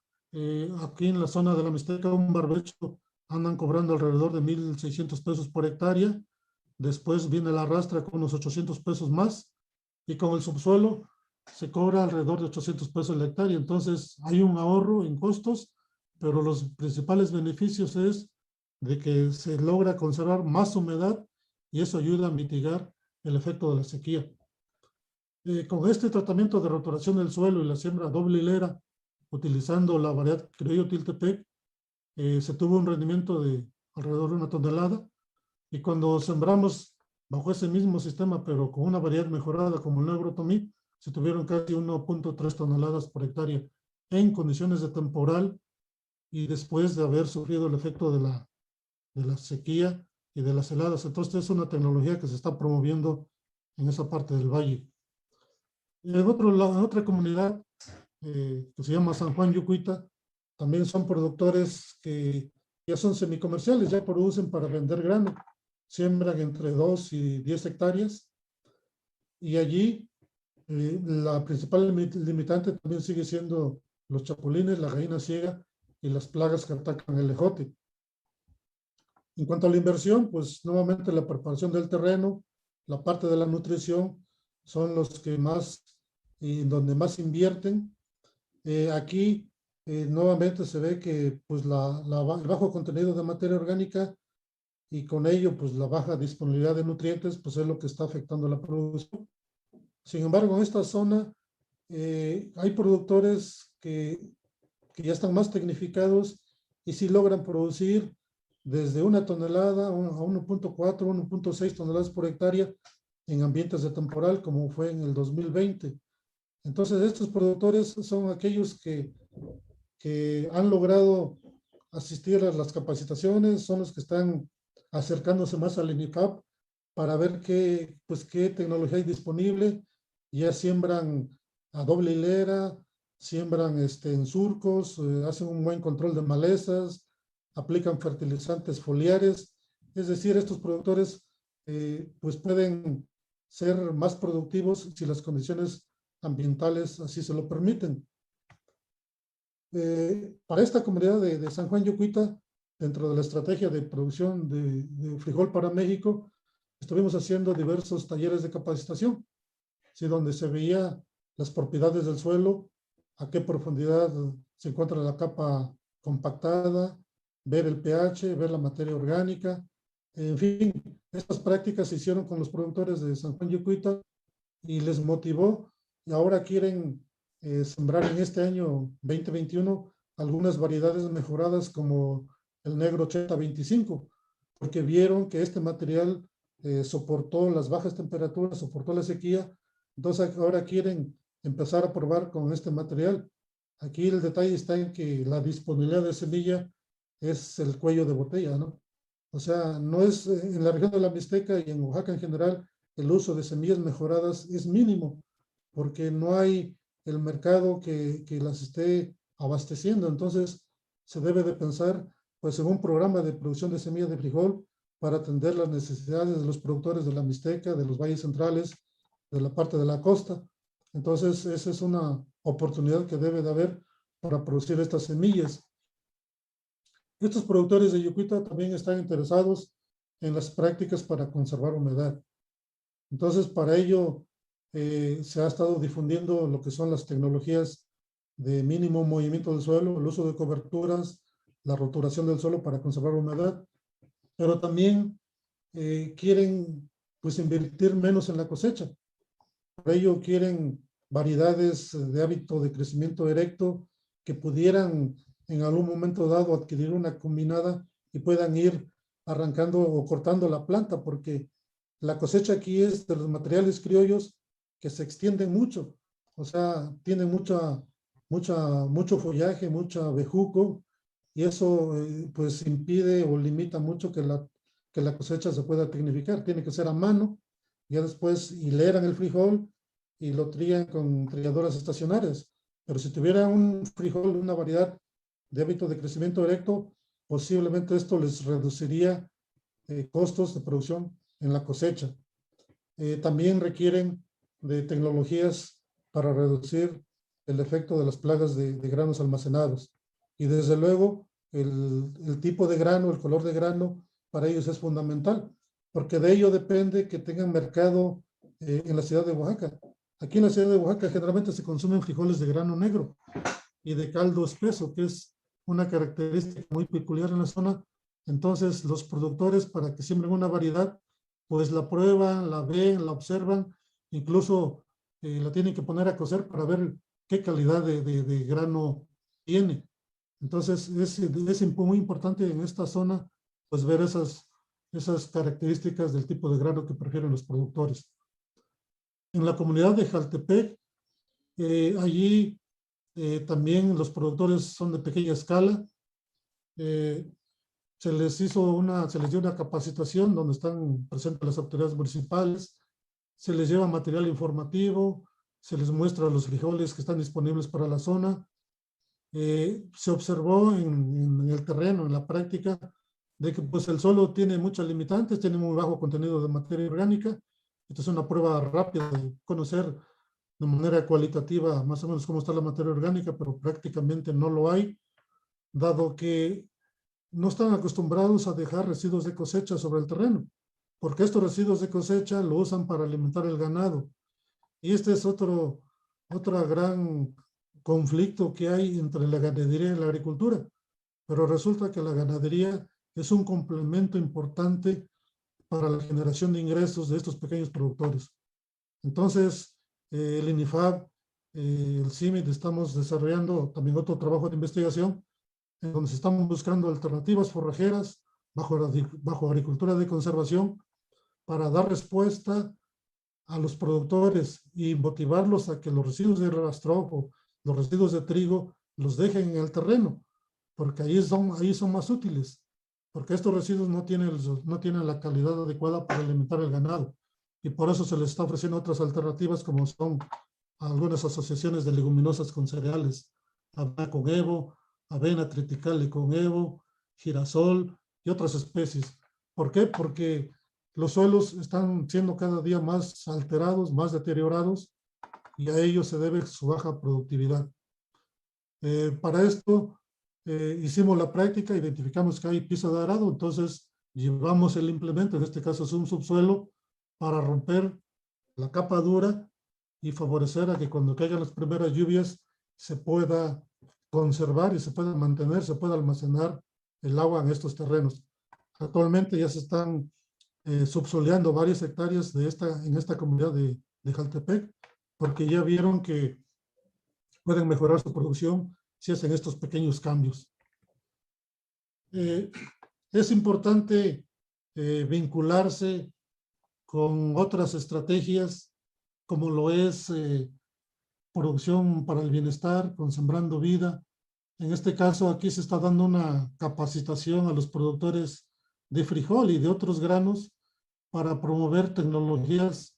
aquí en la zona de la Mixteca, un barbecho andan cobrando alrededor de 1,600 pesos por hectárea, después viene la rastra con unos 800 pesos más, y con el subsuelo se cobra alrededor de 800 pesos la hectárea, entonces hay un ahorro en costos, pero los principales beneficios es de que se logra conservar más humedad y eso ayuda a mitigar el efecto de la sequía. Con este tratamiento de roturación del suelo y la siembra doble hilera, utilizando la variedad criollo Tiltepec, se tuvo un rendimiento de alrededor de 1 tonelada. Y cuando sembramos bajo ese mismo sistema, pero con una variedad mejorada como el negro tomí, se tuvieron casi 1.3 toneladas por hectárea en condiciones de temporal y después de haber sufrido el efecto de la sequía y de las heladas. Entonces es una tecnología que se está promoviendo en esa parte del valle. En otra comunidad que se llama San Juan Yucuita, también son productores que ya son semicomerciales, ya producen para vender grano, siembran entre 2 y 10 hectáreas y allí la principal limitante también sigue siendo los chapulines, la gallina ciega y las plagas que atacan el ejote. En cuanto a la inversión, pues nuevamente la preparación del terreno, la parte de la nutrición son los que más y donde más invierten. Aquí nuevamente se ve que pues el bajo contenido de materia orgánica y con ello pues la baja disponibilidad de nutrientes pues es lo que está afectando la producción. Sin embargo, en esta zona hay productores que ya están más tecnificados y sí logran producir desde 1 tonelada a 1.4, 1.6 toneladas por hectárea en ambientes de temporal, como fue en el 2020. Entonces, estos productores son aquellos que han logrado asistir a las capacitaciones, son los que están acercándose más al INIFAP para ver qué tecnología hay disponible. Ya siembran a doble hilera, siembran en surcos, hacen un buen control de malezas, aplican fertilizantes foliares. Es decir, estos productores pues pueden ser más productivos si las condiciones ambientales así se lo permiten. Para esta comunidad de San Juan Yucuita, dentro de la estrategia de producción de frijol para México, estuvimos haciendo diversos talleres de capacitación, ¿sí? Donde se veía las propiedades del suelo, a qué profundidad se encuentra la capa compactada, ver el pH, ver la materia orgánica, en fin, estas prácticas se hicieron con los productores de San Juan Yucuita y les motivó y ahora quieren sembrar en este año 2021 algunas variedades mejoradas como el negro 8025, porque vieron que este material soportó las bajas temperaturas, soportó la sequía, entonces ahora quieren empezar a probar con este material. Aquí el detalle está en que la disponibilidad de semilla es el cuello de botella, ¿no? O sea, no es en la región de la Mixteca y en Oaxaca en general, el uso de semillas mejoradas es mínimo, porque no hay el mercado que las esté abasteciendo. Entonces, se debe de pensar pues en un programa de producción de semillas de frijol para atender las necesidades de los productores de la Mixteca, de los valles centrales, de la parte de la costa. Entonces, esa es una oportunidad que debe de haber para producir estas semillas. Estos productores de Yucuita también están interesados en las prácticas para conservar humedad. Entonces, para ello se ha estado difundiendo lo que son las tecnologías de mínimo movimiento del suelo, el uso de coberturas, la roturación del suelo para conservar humedad, pero también quieren pues invertir menos en la cosecha. Por ello quieren variedades de hábito de crecimiento erecto que pudieran en algún momento dado adquirir una combinada y puedan ir arrancando o cortando la planta, porque la cosecha aquí es de los materiales criollos que se extienden mucho, o sea, tienen mucho follaje, mucho bejuco, y eso pues impide o limita mucho que la cosecha se pueda tecnificar. Tiene que ser a mano, ya después hileran el frijol y lo trían con trilladoras estacionarias. Pero si tuviera un frijol, una variedad de hábito de crecimiento erecto, posiblemente esto les reduciría costos de producción en la cosecha. También requieren de tecnologías para reducir el efecto de las plagas de granos almacenados. Y desde luego, el tipo de grano, el color de grano, para ellos es fundamental, porque de ello depende que tengan mercado en la ciudad de Oaxaca. Aquí en la ciudad de Oaxaca generalmente se consumen frijoles de grano negro y de caldo espeso, que es una característica muy peculiar en la zona. Entonces, los productores, para que siembren una variedad, pues la prueban, la ven, la observan, incluso la tienen que poner a cocer para ver qué calidad de grano tiene. Entonces, es muy importante en esta zona, pues ver esas características del tipo de grano que prefieren los productores. En la comunidad de Jaltepec, allí también los productores son de pequeña escala. Se les dio una capacitación donde están presentes las autoridades municipales, se les lleva material informativo, se les muestra los frijoles que están disponibles para la zona. Se observó en el terreno, en la práctica, de que pues, el suelo tiene muchas limitantes, tiene muy bajo contenido de materia orgánica. Esta es una prueba rápida de conocer de manera cualitativa más o menos cómo está la materia orgánica, pero prácticamente no lo hay, dado que no están acostumbrados a dejar residuos de cosecha sobre el terreno, porque estos residuos de cosecha lo usan para alimentar el ganado. Y este es otro gran conflicto que hay entre la ganadería y la agricultura. Pero resulta que la ganadería es un complemento importante para la generación de ingresos de estos pequeños productores. Entonces, el INIFAB, el CIMIT, estamos desarrollando también otro trabajo de investigación en donde se están buscando alternativas forrajeras bajo agricultura de conservación para dar respuesta a los productores y motivarlos a que los residuos de rastrojo, los residuos de trigo, los dejen en el terreno, porque ahí son más útiles, porque estos residuos no tienen la calidad adecuada para alimentar el ganado, y por eso se les está ofreciendo otras alternativas como son algunas asociaciones de leguminosas con cereales, avena con Evo, avena triticale con Evo, girasol y otras especies. ¿Por qué? Porque los suelos están siendo cada día más alterados, más deteriorados, y a ello se debe su baja productividad. Para esto hicimos la práctica, identificamos que hay piso de arado, entonces llevamos el implemento, en este caso es un subsuelo, para romper la capa dura y favorecer a que cuando caigan las primeras lluvias se pueda conservar y se pueda mantener, se pueda almacenar el agua en estos terrenos. Actualmente ya se están subsoleando varias hectáreas en esta comunidad de Jaltepec, porque ya vieron que pueden mejorar su producción si hacen estos pequeños cambios. Es importante vincularse con otras estrategias, como lo es producción para el bienestar, con Sembrando Vida. En este caso, aquí se está dando una capacitación a los productores de frijol y de otros granos para promover tecnologías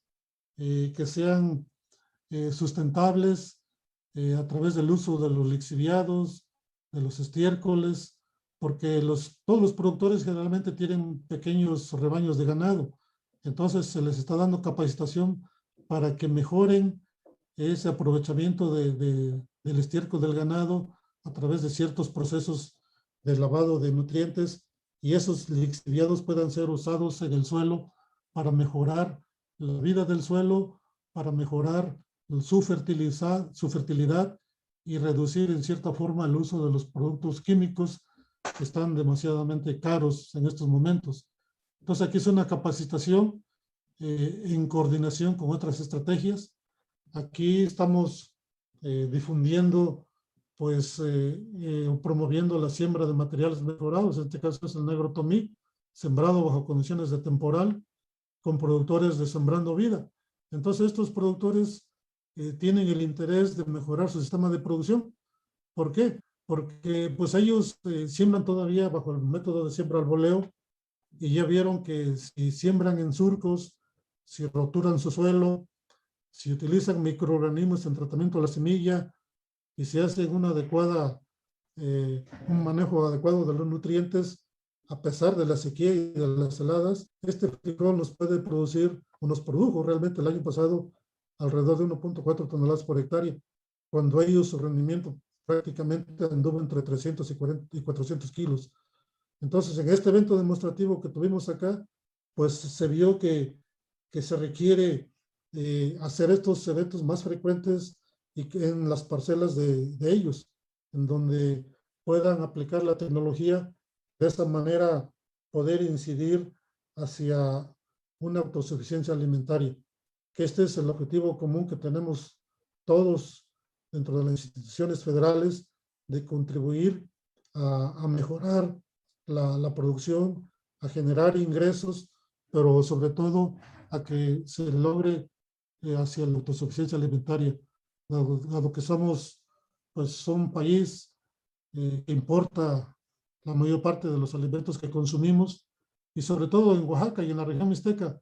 que sean sustentables a través del uso de los lixiviados, de los estiércoles, porque todos los productores generalmente tienen pequeños rebaños de ganado. Entonces se les está dando capacitación para que mejoren ese aprovechamiento del estiércol del ganado a través de ciertos procesos de lavado de nutrientes, y esos lixiviados puedan ser usados en el suelo para mejorar la vida del suelo, para mejorar su fertilidad y reducir en cierta forma el uso de los productos químicos que están demasiadamente caros en estos momentos. Entonces aquí es una capacitación en coordinación con otras estrategias. Aquí estamos difundiendo, pues, promoviendo la siembra de materiales mejorados. En este caso es el negro tomí, sembrado bajo condiciones de temporal, con productores de Sembrando Vida. Entonces estos productores tienen el interés de mejorar su sistema de producción. ¿Por qué? Porque pues ellos siembran todavía bajo el método de siembra al voleo, y ya vieron que si siembran en surcos, si roturan su suelo, si utilizan microorganismos en tratamiento de la semilla y si hacen un manejo adecuado de los nutrientes, a pesar de la sequía y de las heladas, este frijol nos puede producir, o nos produjo realmente el año pasado, alrededor de 1.4 toneladas por hectárea, cuando ellos su rendimiento prácticamente anduvo entre 300 y 400 kilos. Entonces, en este evento demostrativo que tuvimos acá, pues se vio que se requiere hacer estos eventos más frecuentes y en las parcelas de ellos, en donde puedan aplicar la tecnología, de esta manera poder incidir hacia una autosuficiencia alimentaria. que este es el objetivo común que tenemos todos dentro de las instituciones federales, de contribuir a mejorar la producción, a generar ingresos, pero sobre todo a que se logre hacia la autosuficiencia alimentaria, dado que somos pues un país que importa la mayor parte de los alimentos que consumimos, y sobre todo en Oaxaca y en la región mixteca,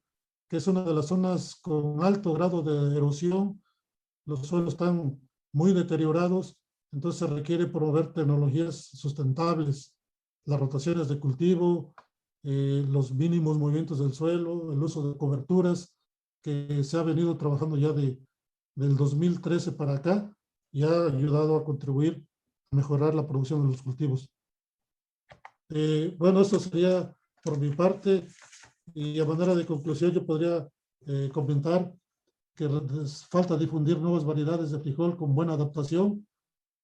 que es una de las zonas con alto grado de erosión. Los suelos están muy deteriorados, entonces se requiere promover tecnologías sustentables, las rotaciones de cultivo, los mínimos movimientos del suelo, el uso de coberturas, que se ha venido trabajando ya del 2013 para acá, y ha ayudado a contribuir a mejorar la producción de los cultivos. Bueno, esto sería por mi parte, y a manera de conclusión yo podría comentar que falta difundir nuevas variedades de frijol con buena adaptación,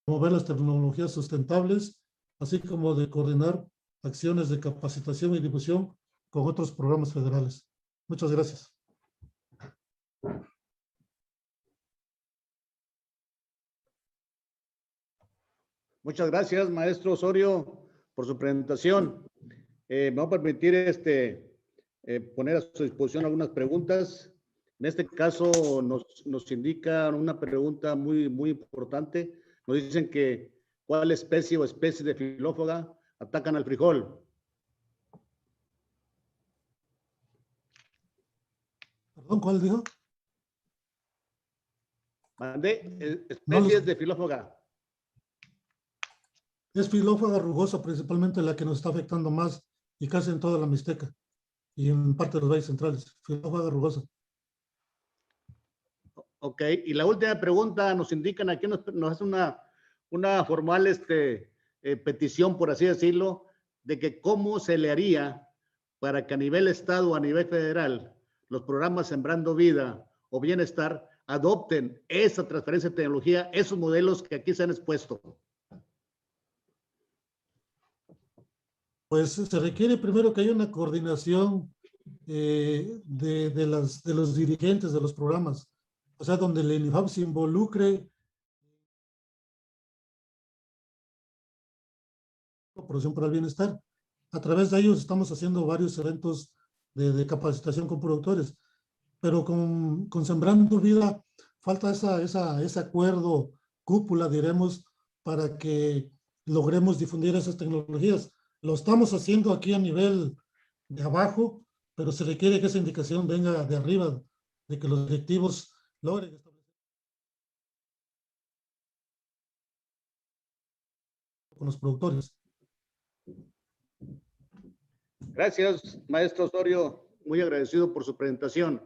promover las tecnologías sustentables, así como de coordinar acciones de capacitación y difusión con otros programas federales. Muchas gracias. Muchas gracias, maestro Osorio, por su presentación. Me va a permitir poner a su disposición algunas preguntas. En este caso nos indican una pregunta muy importante. Nos dicen que ¿cuál especie o especies de filófaga atacan al frijol? Perdón, ¿cuál dijo? Mandé especies de filófaga. Es filófaga rugosa, principalmente la que nos está afectando más, y casi en toda la Mixteca y en parte de los valles centrales. Filófaga rugosa. Ok, y la última pregunta nos indican aquí, nos hace una formal petición, por así decirlo, de que cómo se le haría para que a nivel estado o a nivel federal los programas Sembrando Vida o Bienestar adopten esa transferencia de tecnología, esos modelos que aquí se han expuesto. Pues se requiere primero que haya una coordinación de los dirigentes de los programas, o sea, donde el INIFAP se involucre Producción para el Bienestar. A través de ellos estamos haciendo varios eventos de capacitación con productores, pero con Sembrando Vida falta ese acuerdo cúpula, diremos, para que logremos difundir esas tecnologías. Lo estamos haciendo aquí a nivel de abajo, pero se requiere que esa indicación venga de arriba, de que los directivos logren establecer con los productores. Gracias, maestro Osorio. Muy agradecido por su presentación.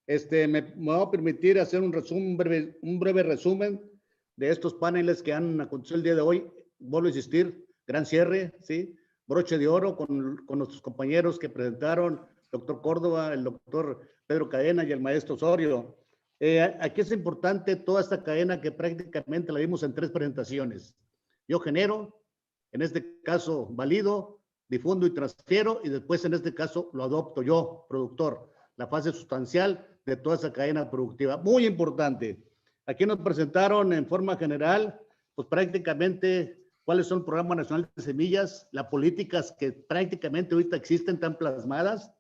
Me va a permitir hacer un breve resumen de estos paneles que han acontecido el día de hoy. Vuelvo a insistir, gran cierre, ¿sí? Broche de oro con nuestros compañeros que presentaron, doctor Córdoba, el doctor Pedro Cadena y el maestro Osorio. Aquí es importante toda esta cadena que prácticamente la vimos en 3 presentaciones. Yo genero, en este caso valido, difundo y transfiero, y después en este caso lo adopto yo, productor, la fase sustancial de toda esa cadena productiva. Muy importante. Aquí nos presentaron en forma general, pues prácticamente cuáles son el Programa Nacional de Semillas, las políticas que prácticamente ahorita existen tan plasmadas,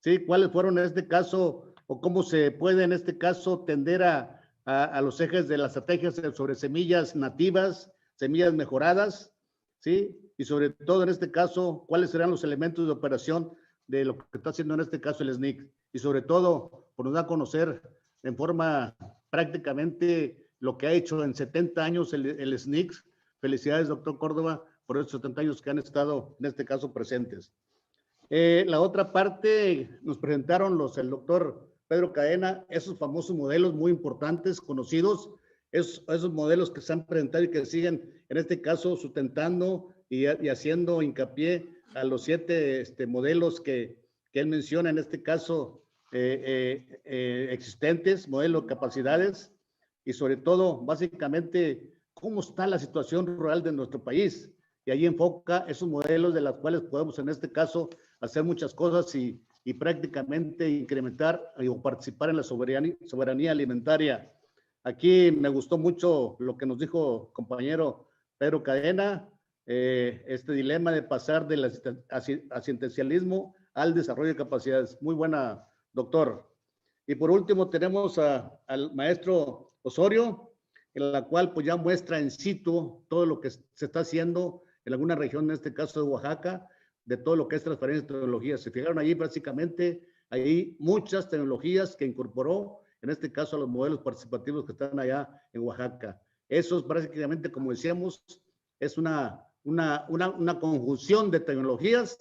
¿sí? Cuáles fueron en este caso, o cómo se puede en este caso tender a los ejes de las estrategias sobre semillas nativas, semillas mejoradas, ¿sí? Y sobre todo en este caso, cuáles serán los elementos de operación de lo que está haciendo en este caso el SNIC. Y sobre todo, por nos da a conocer en forma prácticamente lo que ha hecho en 70 años el SNIC. Felicidades, doctor Córdoba, por esos 70 años que han estado en este caso presentes. La otra parte nos presentaron el doctor Pedro Cadena, esos famosos modelos muy importantes, conocidos, esos modelos que se han presentado y que siguen, en este caso, sustentando y haciendo hincapié a los 7 modelos que él menciona, en este caso, existentes, modelos de capacidades, y sobre todo, básicamente, cómo está la situación rural de nuestro país. Y ahí enfoca esos modelos de los cuales podemos, en este caso, hacer muchas cosas y y prácticamente incrementar o participar en la soberanía alimentaria. Aquí me gustó mucho lo que nos dijo compañero Pedro Cadena, este dilema de pasar del asistencialismo al desarrollo de capacidades. Muy buena, doctor. Y por último tenemos al maestro Osorio, en la cual pues ya muestra in situ todo lo que se está haciendo en alguna región, en este caso de Oaxaca, de todo lo que es transferencia de tecnologías. Se fijaron ahí básicamente, hay muchas tecnologías que incorporó, en este caso a los modelos participativos que están allá en Oaxaca. Eso es prácticamente, como decíamos, es una conjunción de tecnologías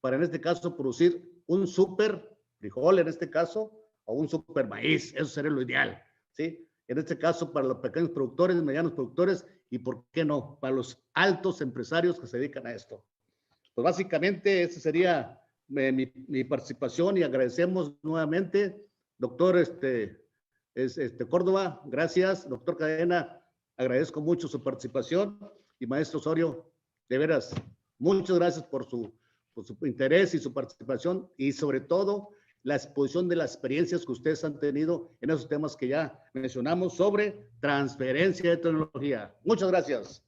para, en este caso, producir un super frijol, en este caso, o un super maíz. Eso sería lo ideal, ¿sí? En este caso, para los pequeños productores, medianos productores, y por qué no, para los altos empresarios que se dedican a esto. Pues básicamente esa sería mi participación, y agradecemos nuevamente, doctor Córdoba, gracias, doctor Cadena, agradezco mucho su participación, y maestro Osorio, de veras, muchas gracias por su interés y su participación, y sobre todo la exposición de las experiencias que ustedes han tenido en esos temas que ya mencionamos sobre transferencia de tecnología. Muchas gracias.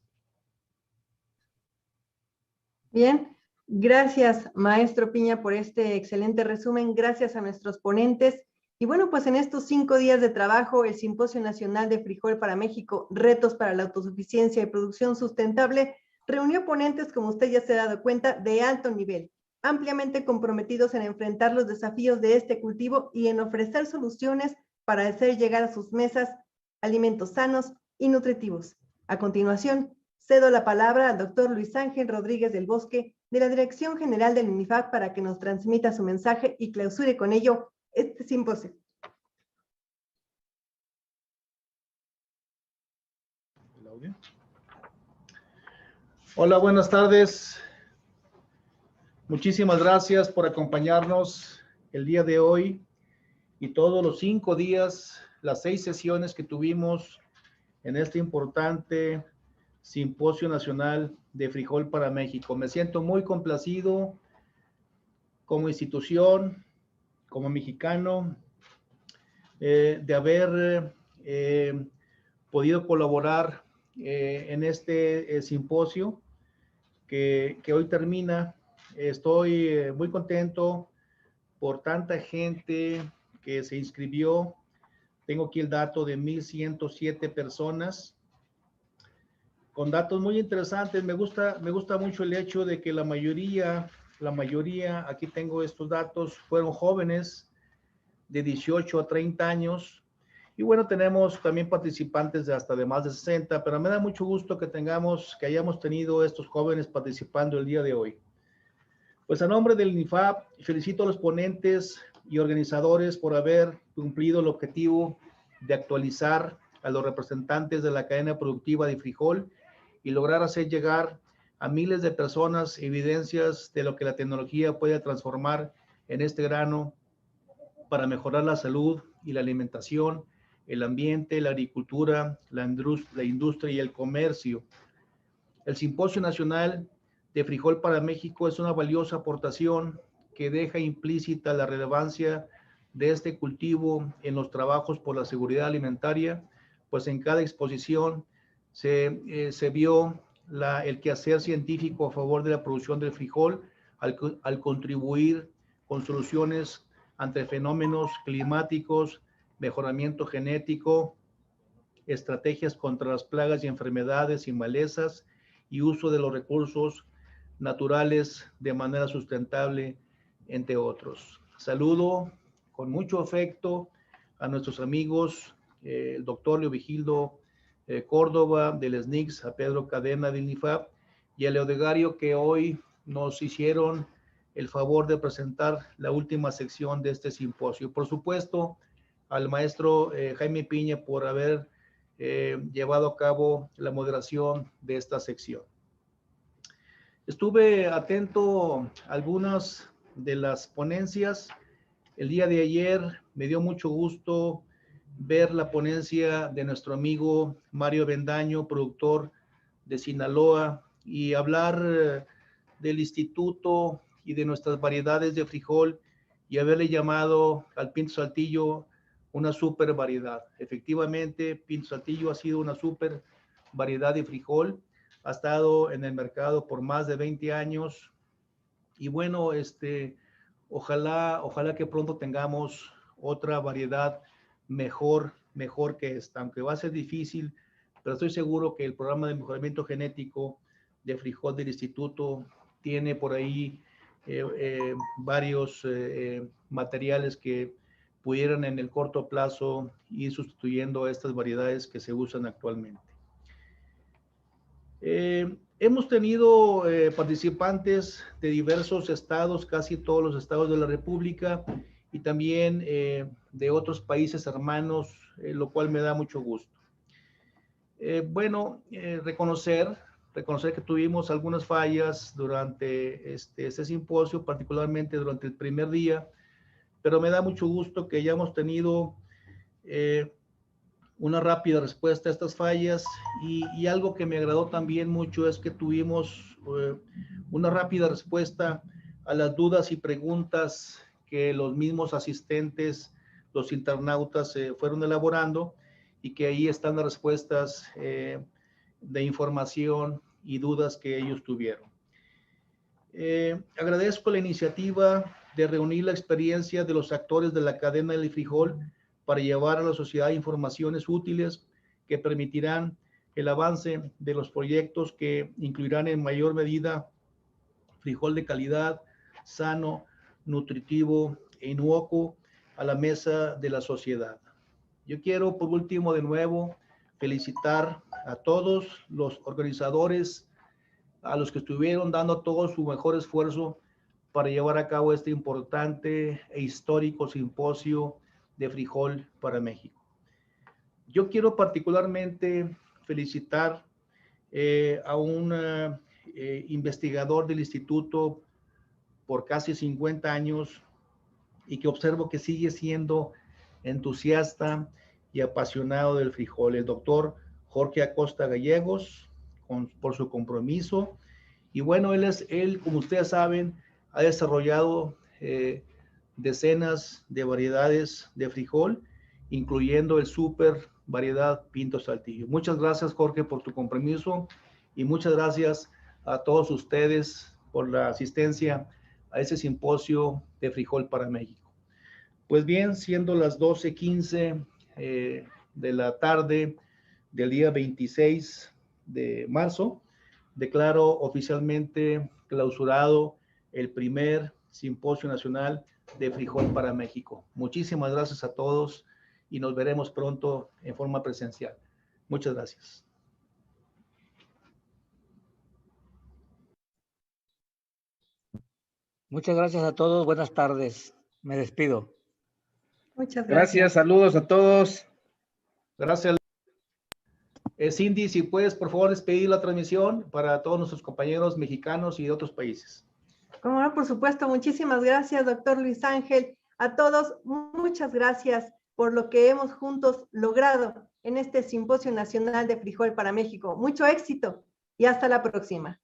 Bien, gracias, maestro Piña, por este excelente resumen. Gracias a nuestros ponentes. Y bueno, pues en estos 5 días de trabajo, el Simposio Nacional de Frijol para México, Retos para la Autosuficiencia y Producción Sustentable, reunió ponentes, como usted ya se ha dado cuenta, de alto nivel, ampliamente comprometidos en enfrentar los desafíos de este cultivo y en ofrecer soluciones para hacer llegar a sus mesas alimentos sanos y nutritivos. A continuación, cedo la palabra al doctor Luis Ángel Rodríguez del Bosque, de la Dirección General del UNIFAP, para que nos transmita su mensaje y clausure con ello este simposio. Hola, buenas tardes. Muchísimas gracias por acompañarnos el día de hoy y todos los 5 días, las 6 sesiones que tuvimos en este importante Simposio Nacional de Frijol para México. Me siento muy complacido como institución, como mexicano, de haber podido colaborar en este simposio que hoy termina. Estoy muy contento por tanta gente que se inscribió. Tengo aquí el dato de 1,107 personas, con datos muy interesantes. Me gusta mucho el hecho de que la mayoría, aquí tengo estos datos, fueron jóvenes de 18 a 30 años. Y bueno, tenemos también participantes de hasta de más de 60, pero me da mucho gusto que hayamos tenido estos jóvenes participando el día de hoy. Pues a nombre del UNIFAP, felicito a los ponentes y organizadores por haber cumplido el objetivo de actualizar a los representantes de la cadena productiva de frijol y lograr hacer llegar a miles de personas evidencias de lo que la tecnología puede transformar en este grano para mejorar la salud y la alimentación, el ambiente, la agricultura, la industria y el comercio. El Simposio Nacional de Frijol para México es una valiosa aportación que deja implícita la relevancia de este cultivo en los trabajos por la seguridad alimentaria, pues en cada exposición se vio el quehacer científico a favor de la producción del frijol al contribuir con soluciones ante fenómenos climáticos, mejoramiento genético, estrategias contra las plagas y enfermedades y malezas y uso de los recursos naturales de manera sustentable, entre otros. Saludo con mucho afecto a nuestros amigos, el doctor Leovigildo Córdoba del SNICS, a Pedro Cadena del UNIFAP y a Leodegario, que hoy nos hicieron el favor de presentar la última sección de este simposio. Por supuesto, al maestro Jaime Piña por haber llevado a cabo la moderación de esta sección. Estuve atento a algunas de las ponencias. El día de ayer me dio mucho gusto ver la ponencia de nuestro amigo Mario Bendaño, productor de Sinaloa, y hablar del instituto y de nuestras variedades de frijol y haberle llamado al Pinto Saltillo una super variedad. Efectivamente, Pinto Saltillo ha sido una super variedad de frijol, ha estado en el mercado por más de 20 años y bueno, ojalá que pronto tengamos otra variedad mejor que esta, aunque va a ser difícil, pero estoy seguro que el programa de mejoramiento genético de frijol del instituto tiene por ahí varios materiales que pudieran en el corto plazo ir sustituyendo a estas variedades que se usan actualmente. Hemos tenido participantes de diversos estados, casi todos los estados de la República, y también de otros países hermanos, lo cual me da mucho gusto. Reconocer que tuvimos algunas fallas durante este simposio, particularmente durante el primer día, pero me da mucho gusto que hayamos tenido una rápida respuesta a estas fallas y algo que me agradó también mucho es que tuvimos una rápida respuesta a las dudas y preguntas que los mismos asistentes, los internautas fueron elaborando y que ahí están las respuestas de información y dudas que ellos tuvieron. Agradezco la iniciativa de reunir la experiencia de los actores de la cadena del frijol para llevar a la sociedad informaciones útiles que permitirán el avance de los proyectos que incluirán en mayor medida frijol de calidad, sano, nutritivo e inocuo a la mesa de la sociedad. Yo quiero, por último, de nuevo, felicitar a todos los organizadores, a los que estuvieron dando todo su mejor esfuerzo para llevar a cabo este importante e histórico simposio de frijol para México. Yo quiero particularmente felicitar a un investigador del instituto por casi 50 años y que observo que sigue siendo entusiasta y apasionado del frijol, el doctor Jorge Acosta Gallegos, por su compromiso. Y bueno, él, como ustedes saben, ha desarrollado decenas de variedades de frijol, incluyendo el super variedad Pinto Saltillo. Muchas gracias, Jorge, por tu compromiso y muchas gracias a todos ustedes por la asistencia a ese simposio de frijol para México. Pues bien, siendo las 12:15 de la tarde del día 26 de marzo, declaro oficialmente clausurado el primer Simposio Nacional de Frijol para México. Muchísimas gracias a todos y nos veremos pronto en forma presencial. Muchas gracias. Muchas gracias a todos. Buenas tardes. Me despido. Muchas Gracias, saludos a todos. Gracias. Cindy, si puedes, por favor, despedir la transmisión para todos nuestros compañeros mexicanos y de otros países. Como no, por supuesto, muchísimas gracias, doctor Luis Ángel. A todos, muchas gracias por lo que hemos juntos logrado en este Simposio Nacional de Frijol para México. Mucho éxito y hasta la próxima.